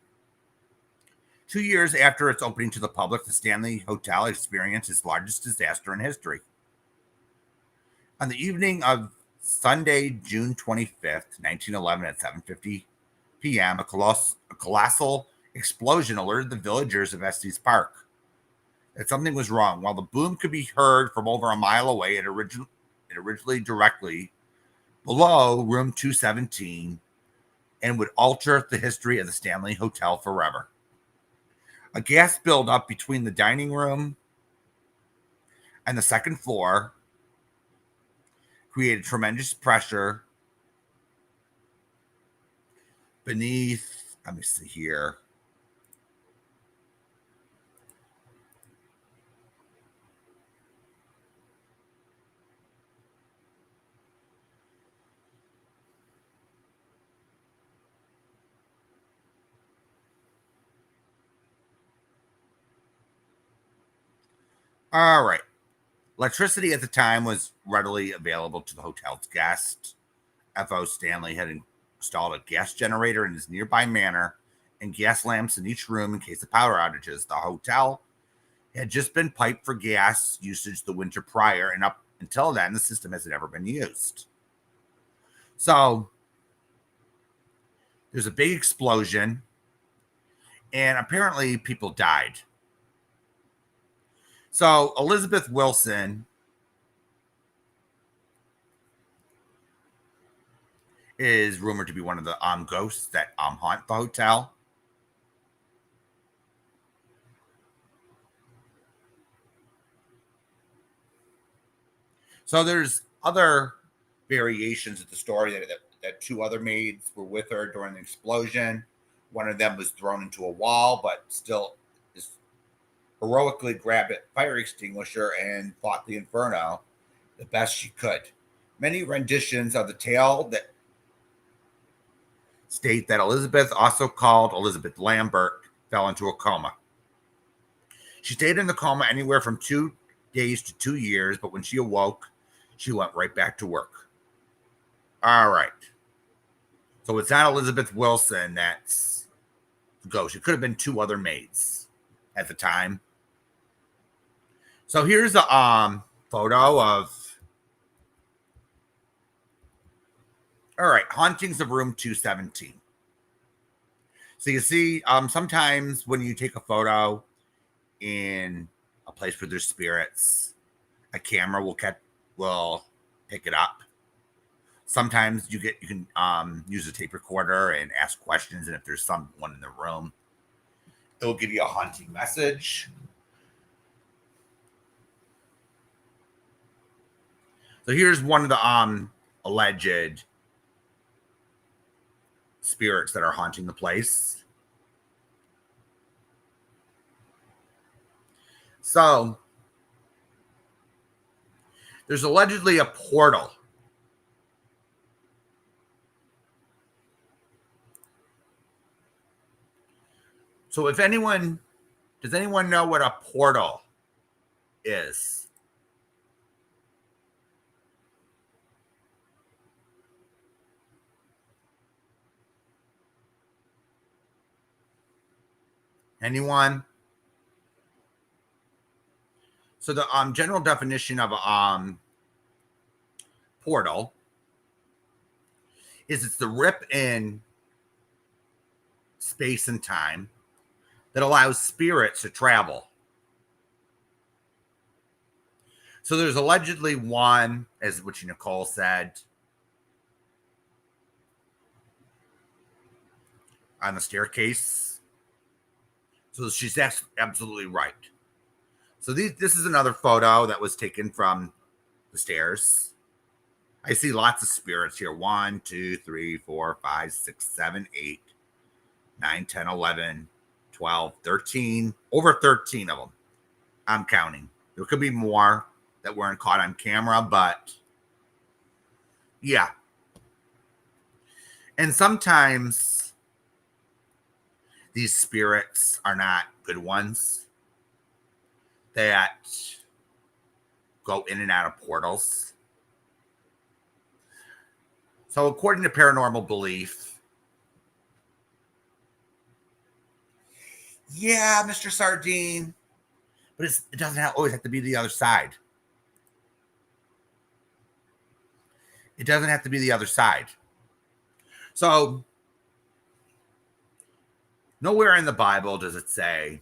2 years after its opening to the public, the Stanley Hotel experienced its largest disaster in history. On the evening of Sunday, June 25th, 1911, at 7:50 p.m., a colossal explosion alerted the villagers of Estes Park that something was wrong. While the boom could be heard from over a mile away, it originally directly below room 217 and would alter the history of the Stanley Hotel forever. A gas buildup between the dining room and the second floor created tremendous pressure beneath, let me see here. All right. Electricity at the time was readily available to the hotel's guests. F.O. Stanley had installed a gas generator in his nearby manor and gas lamps in each room in case of power outages. The hotel had just been piped for gas usage the winter prior, and up until then, the system hasn't ever been used. So there's a big explosion, and apparently people died. So Elizabeth Wilson is rumored to be one of the ghosts that haunt the hotel. So there's other variations of the story that two other maids were with her during the explosion. One of them was thrown into a wall, but still is heroically grabbed a fire extinguisher and fought the inferno the best she could. Many renditions of the tale that state that Elizabeth, also called Elizabeth Lambert, fell into a coma. She stayed in the coma anywhere from 2 days to 2 years, but when she awoke, she went right back to work. All right. So it's not Elizabeth Wilson that's the ghost. It could have been two other maids at the time. So here's a photo of, all right, hauntings of room 217. So you see, sometimes when you take a photo in a place where there's spirits, a camera will pick it up. Sometimes you can use a tape recorder and ask questions, and if there's someone in the room, it will give you a haunting message. So here's one of the alleged spirits that are haunting the place. So there's allegedly a portal So does anyone know what a portal is? Anyone? So the general definition of a portal is it's the rip in space and time that allows spirits to travel. So there's allegedly one, as which Nicole said, on the staircase. So she's absolutely right. So this is another photo that was taken from the stairs. I see lots of spirits here. 1, 2, 3, 4, 5, 6, 7, 8, 9, 10, 11, 12, 13. Over 13 of them. I'm counting. There could be more that weren't caught on camera, but yeah. And sometimes these spirits are not good ones that go in and out of portals. So according to paranormal belief, yeah, Mr. Sardine, but it doesn't always have to be the other side. It doesn't have to be the other side. So nowhere in the Bible does it say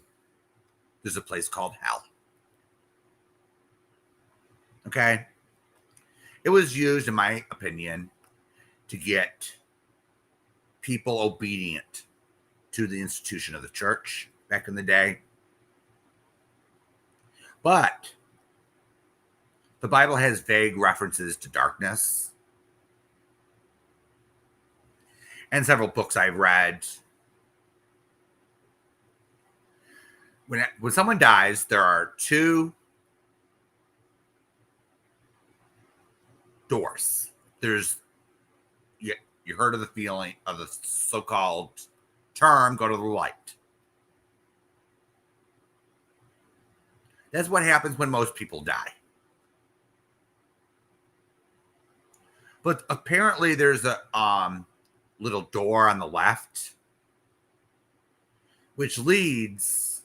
there's a place called hell. Okay? It was used, in my opinion, to get people obedient to the institution of the church back in the day. But the Bible has vague references to darkness. and several books I've read. When someone dies, there are two doors. There's you heard of the feeling of the so-called term, go to the light. That's what happens when most people die. But apparently there's a little door on the left which leads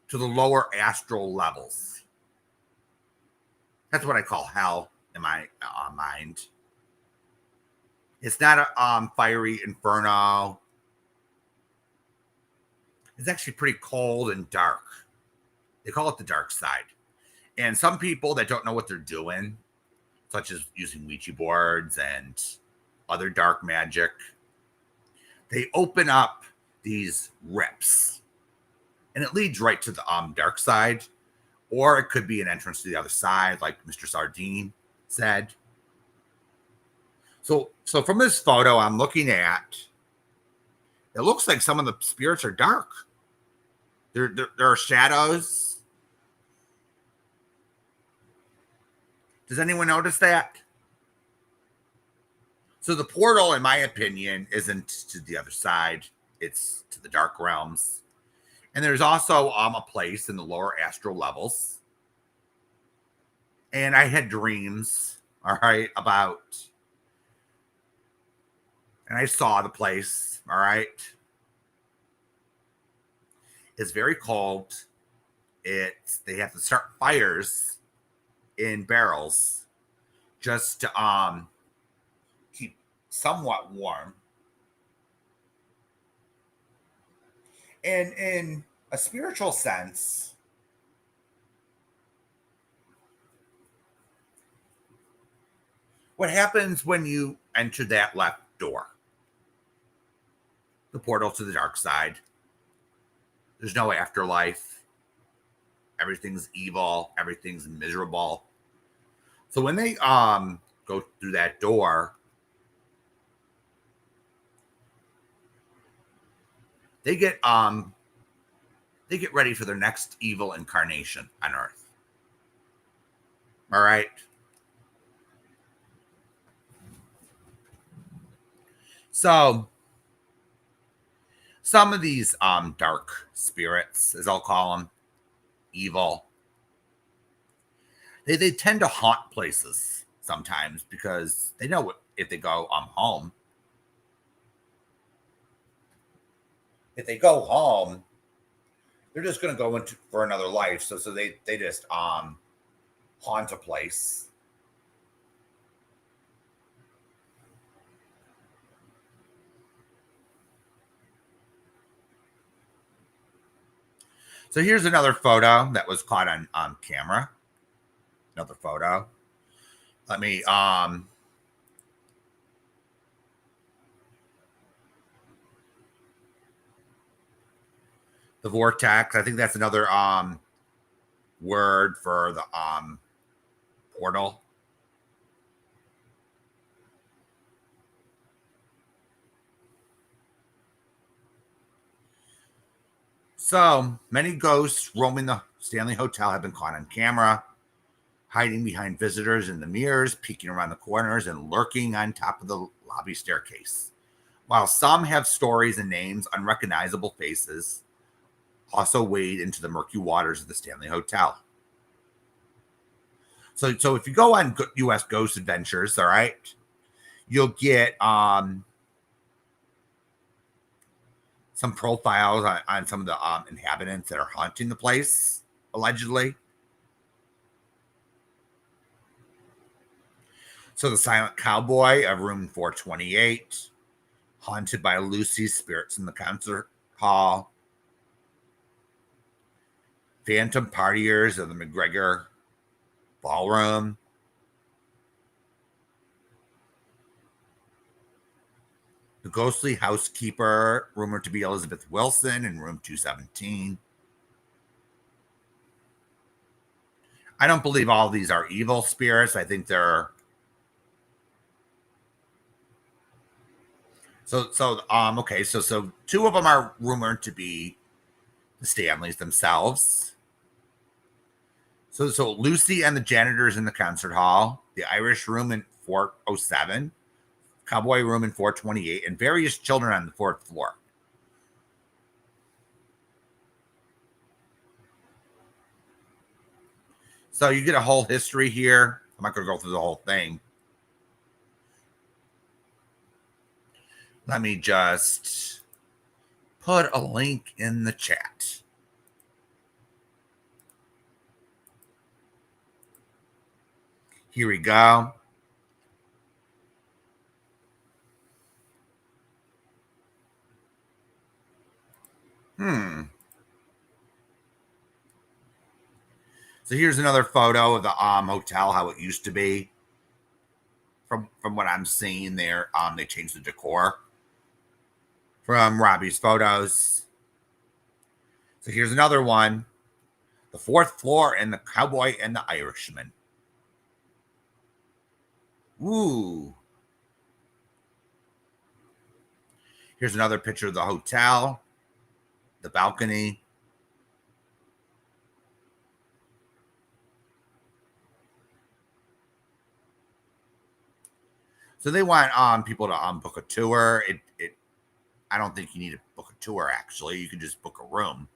to the lower astral levels. That's what I call hell in my mind. It's not a fiery inferno. It's actually pretty cold and dark. They call it the dark side. And some people that don't know what they're doing, such as using Ouija boards and other dark magic, they open up these rips. And it leads right to the dark side. Or it could be an entrance to the other side, like Mr. Sardine said. So from this photo I'm looking at, it looks like some of the spirits are dark. There are shadows. Does anyone notice that? So the portal, in my opinion, isn't to the other side. It's to the dark realms. And there's also a place in the lower astral levels. And I had dreams, all right, about, and I saw the place, all right. It's very cold. They have to start fires in barrels just to keep somewhat warm. And in a spiritual sense, what happens when you enter that left door? The portal to the dark side. There's no afterlife. Everything's evil. Everything's miserable. So when they go through that door, they get ready for their next evil incarnation on Earth. All right. So some of these dark spirits, as I'll call them, evil, they tend to haunt places sometimes because they know if they go home, if they go home, they're just going to go into for another life. So they just haunt a place. So here's another photo that was caught on camera. Another photo. Let me the vortex. I think that's another word for the portal. So many ghosts roaming the Stanley Hotel have been caught on camera, hiding behind visitors in the mirrors, peeking around the corners, and lurking on top of the lobby staircase. While some have stories and names, unrecognizable faces also wade into the murky waters of the Stanley Hotel. So if you go on U.S. Ghost Adventures, all right, you'll get some profiles on some of the inhabitants that are haunting the place, allegedly. So the Silent Cowboy of room 428, haunted by Lucy's spirits in the concert hall. Phantom partiers of the McGregor Ballroom. The ghostly housekeeper, rumored to be Elizabeth Wilson, in room 217. I don't believe all of these are evil spirits. I think they're Okay, so two of them are rumored to be the Stanleys themselves. So Lucy and the janitors in the concert hall, the Irish room in 407, Cowboy room in 428, and various children on the fourth floor. So you get a whole history here. I'm not going to go through the whole thing. Let me just put a link in the chat. Here we go. So here's another photo of the hotel, how it used to be. From what I'm seeing there, they changed the decor from Robbie's photos. So here's another one. The fourth floor and the Cowboy and the Irishman. Ooh. Here's another picture of the hotel, the balcony. So they want people to book a tour. I don't think you need to book a tour actually. You can just book a room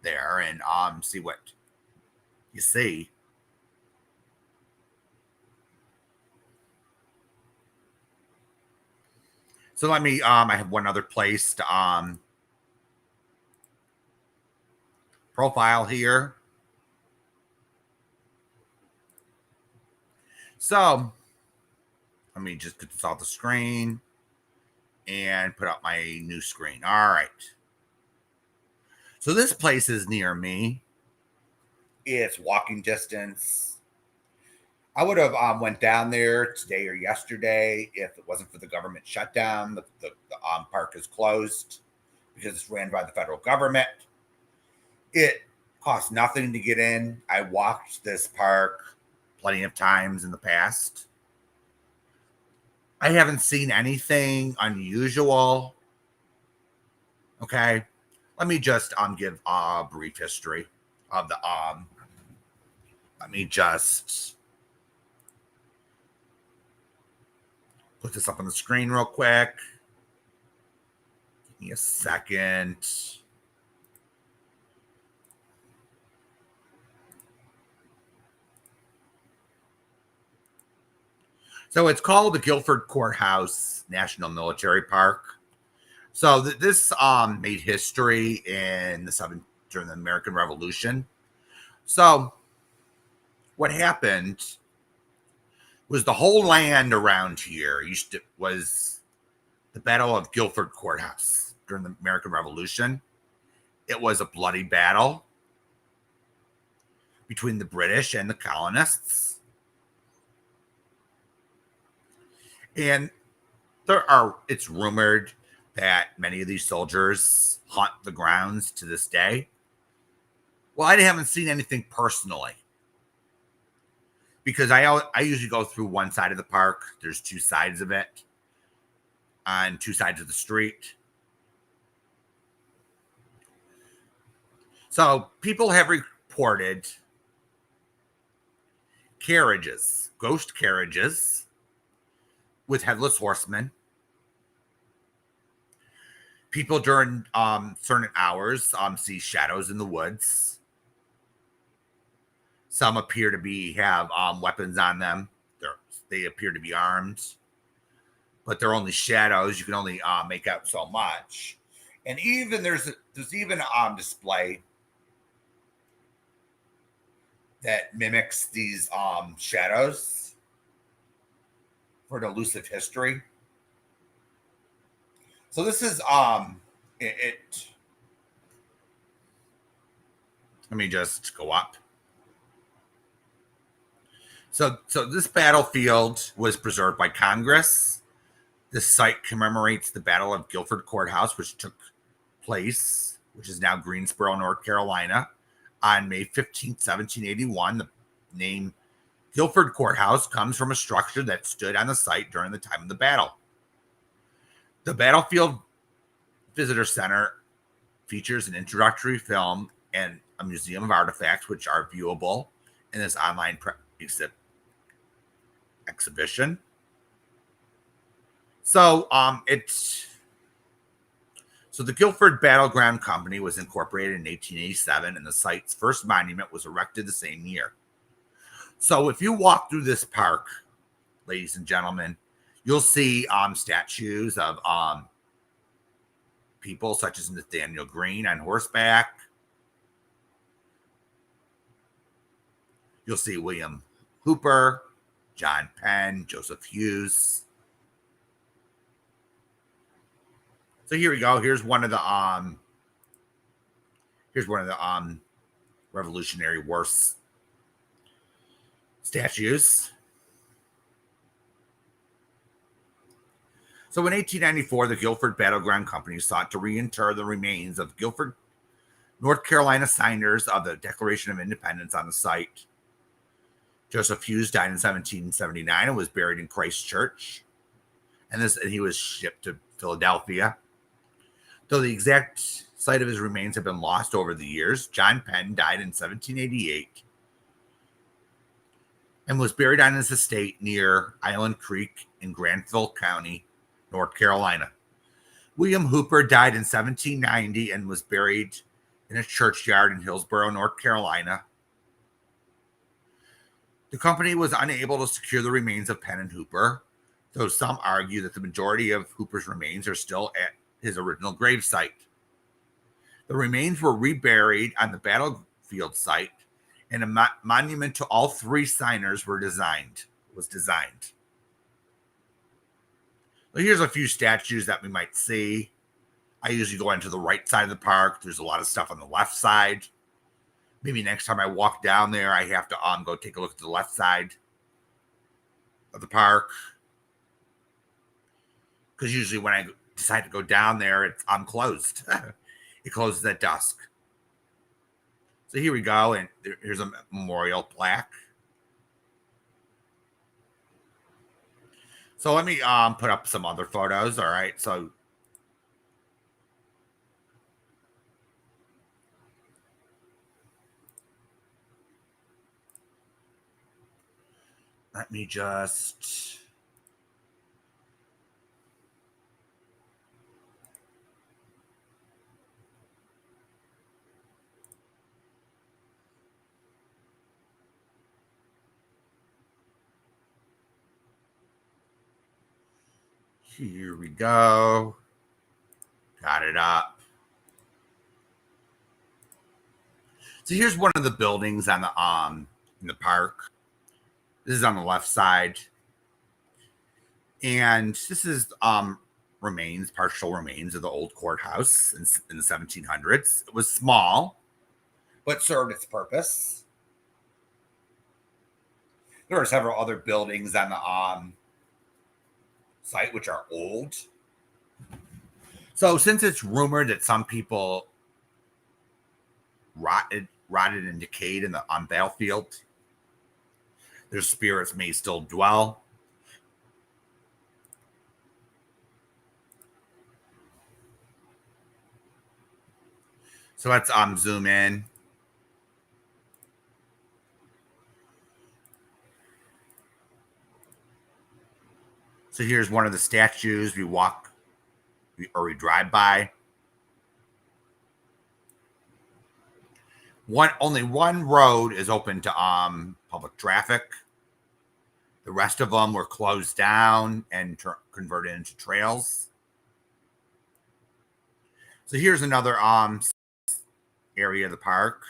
there and see what you see. So let me I have one other place to profile here. So let me just get this off the screen and put up my new screen. All right. So this place is near me. It's walking distance. I would have went down there today or yesterday if it wasn't for the government shutdown. The park is closed because it's ran by the federal government. It costs nothing to get in. I walked this park plenty of times in the past. I haven't seen anything unusual. Okay. Let me just give a brief history of the let me just put this up on the screen real quick. Give me a second. So it's called the Guilford Courthouse National Military Park. So this made history in during the American Revolution. So what happened was the whole land around here was the Battle of Guilford Courthouse during the American Revolution. It was a bloody battle between the British and the colonists. And it's rumored that many of these soldiers haunt the grounds to this day. Well, I haven't seen anything personally because I usually go through one side of the park. There's two sides of it on two sides of the street. So people have reported ghost carriages with headless horsemen. People during certain hours see shadows in the woods. Some appear to have weapons on them. They appear to be armed, but they're only shadows. You can only make out so much. And even there's even a display that mimics these shadows for an elusive history. So this is it. Let me just go up. So this battlefield was preserved by Congress. This site commemorates the Battle of Guilford Courthouse, which took place, which is now Greensboro, North Carolina, on May 15th, 1781. The name Guilford Courthouse comes from a structure that stood on the site during the time of the battle. The Battlefield Visitor Center features an introductory film and a museum of artifacts, which are viewable in this online exhibition. So the Guilford Battleground Company was incorporated in 1887, and the site's first monument was erected the same year. So if you walk through this park, ladies and gentlemen, you'll see statues of people such as Nathaniel Greene on horseback. You'll see William Hooper, John Penn, Joseph Hughes. So here we go. Here's one of the Revolutionary War statues. So in 1894, the Guilford Battleground Company sought to reinter the remains of Guilford, North Carolina signers of the Declaration of Independence on the site. Joseph Hughes died in 1779 and was buried in Christ Church. And he was shipped to Philadelphia. Though the exact site of his remains have been lost over the years, John Penn died in 1788 and was buried on his estate near Island Creek in Granville County, North Carolina. William Hooper died in 1790 and was buried in a churchyard in Hillsborough, North Carolina. The company was unable to secure the remains of Penn and Hooper, though some argue that the majority of Hooper's remains are still at his original grave site. The remains were reburied on the battlefield site, and a monument to all three signers was designed. Well, here's a few statues that we might see. I usually go into the right side of the park. There's a lot of stuff on the left side. Maybe next time I walk down there, I have to go take a look at the left side of the park. Because usually when I decide to go down there, I'm closed. It closes at dusk. So here we go, and here's a memorial plaque. So let me put up some other photos. All right, so let me just. Here we go. Got it up. So here's one of the buildings on the in the park. This is on the left side. And this is partial remains of the old courthouse in the 1700s. It was small, but served its purpose. There are several other buildings on the site which are old. So since it's rumored that some people rotted and decayed in the battlefield, their spirits may still dwell. So let's zoom in. So here's one of the statues we drive by. Only one road is open to public traffic. The rest of them were closed down and converted into trails. So here's another area of the park.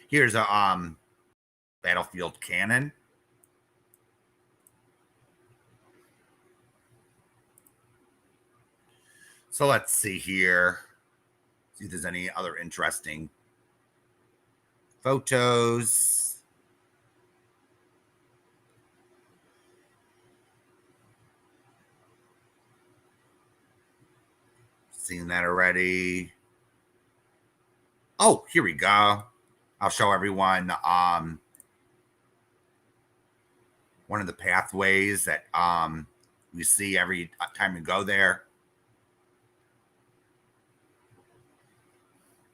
Here's a battlefield cannon. So let's see here. See if there's any other interesting photos. Seen that already. Oh, here we go. I'll show everyone one of the pathways that we see every time we go there.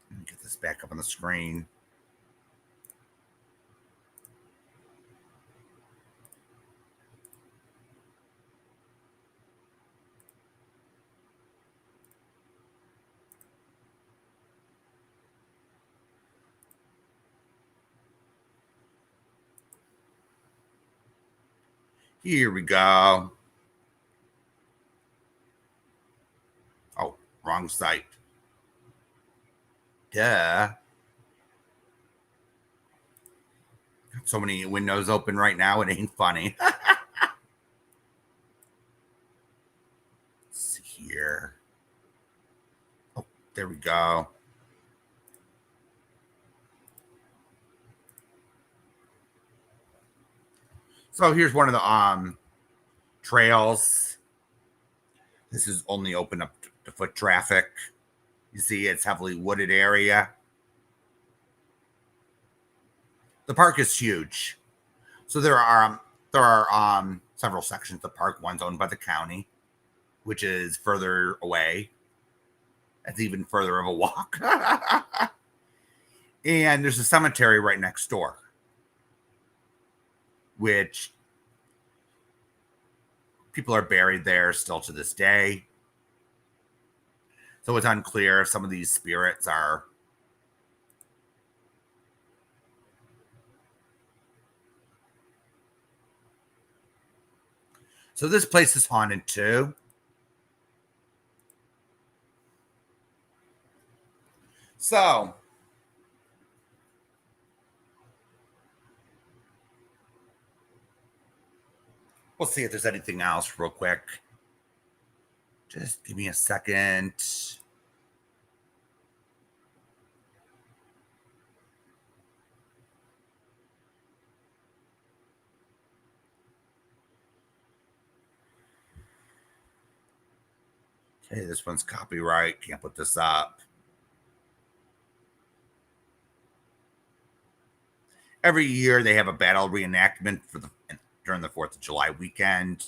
Let me get this back up on the screen. Here we go. Oh, wrong site. Duh. Got so many windows open right now, it ain't funny. Let's see here. Oh, there we go. So here's one of the trails. This is only open up to foot traffic. You see, it's heavily wooded area. The park is huge, so there are several sections of the park. One's owned by the county, which is further away. That's even further of a walk. And there's a cemetery right next door, which people are buried there still to this day. So it's unclear if some of these spirits are so this place is haunted too. So we'll see if there's anything else real quick. Just give me a second. Okay, this one's copyright. Can't put this up. Every year they have a battle reenactment during the 4th of July weekend.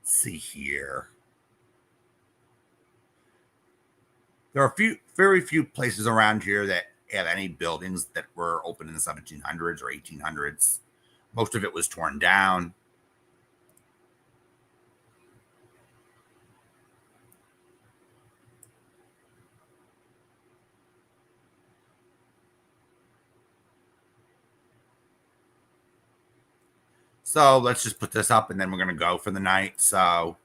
Let's see here. There are very few places around here that have any buildings that were open in the 1700s or 1800s. Most of it was torn down. So let's just put this up and then we're going to go for the night. So,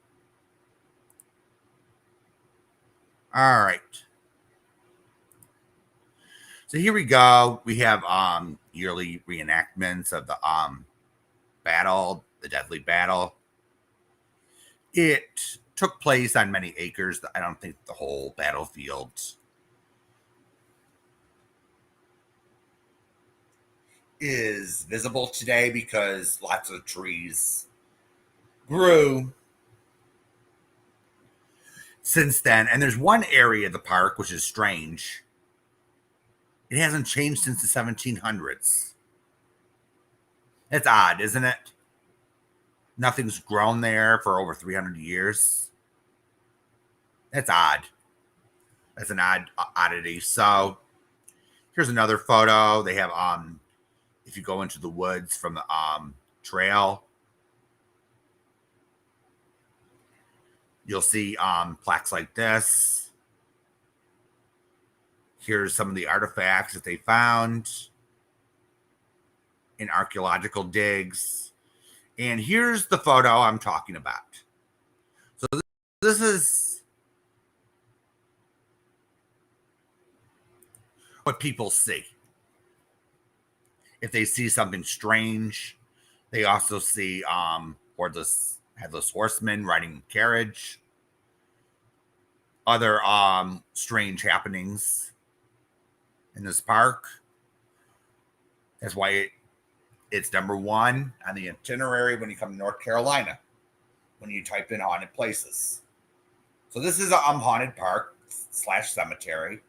all right. So here we go. We have yearly reenactments of the battle, the deadly battle. It took place on many acres. I don't think the whole battlefield is visible today because lots of trees grew since then. And there's one area of the park which is strange. It hasn't changed since the 1700s. It's odd, isn't it? Nothing's grown there for over 300 years. That's odd. That's an oddity. So here's another photo. They have if you go into the woods from the trail, you'll see plaques like this. Here's some of the artifacts that they found in archaeological digs. And here's the photo I'm talking about. So this is what people see. If they see something strange, they also see headless horsemen riding a carriage, other strange happenings in this park. That's why it's number one on the itinerary when you come to North Carolina, when you type in haunted places. So this is a haunted park / cemetery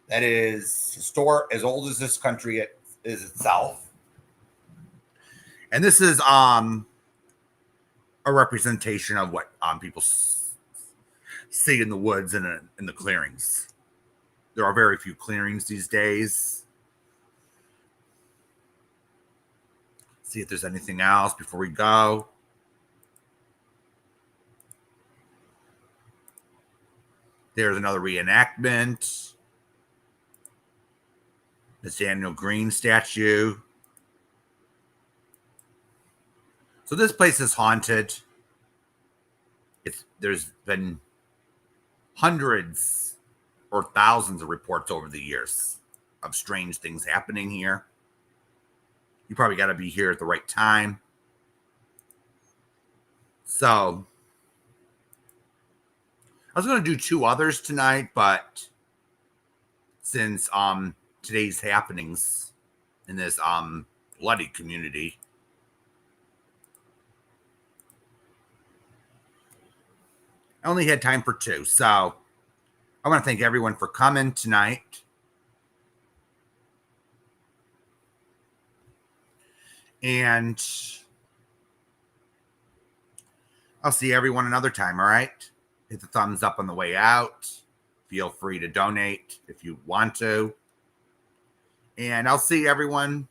that is as old as this country is itself. And this is a representation of what people see in the woods and in the clearings. There are very few clearings these days. See if there's anything else before we go. There's another reenactment. This Daniel Green statue. So this place is haunted. There's been hundreds or thousands of reports over the years of strange things happening here. You probably got to be here at the right time. So I was going to do 2 others tonight, but since today's happenings in this bloody community, I only had time for 2. So I want to thank everyone for coming tonight. And I'll see everyone another time, all right? Hit the thumbs up on the way out. Feel free to donate if you want to. And I'll see everyone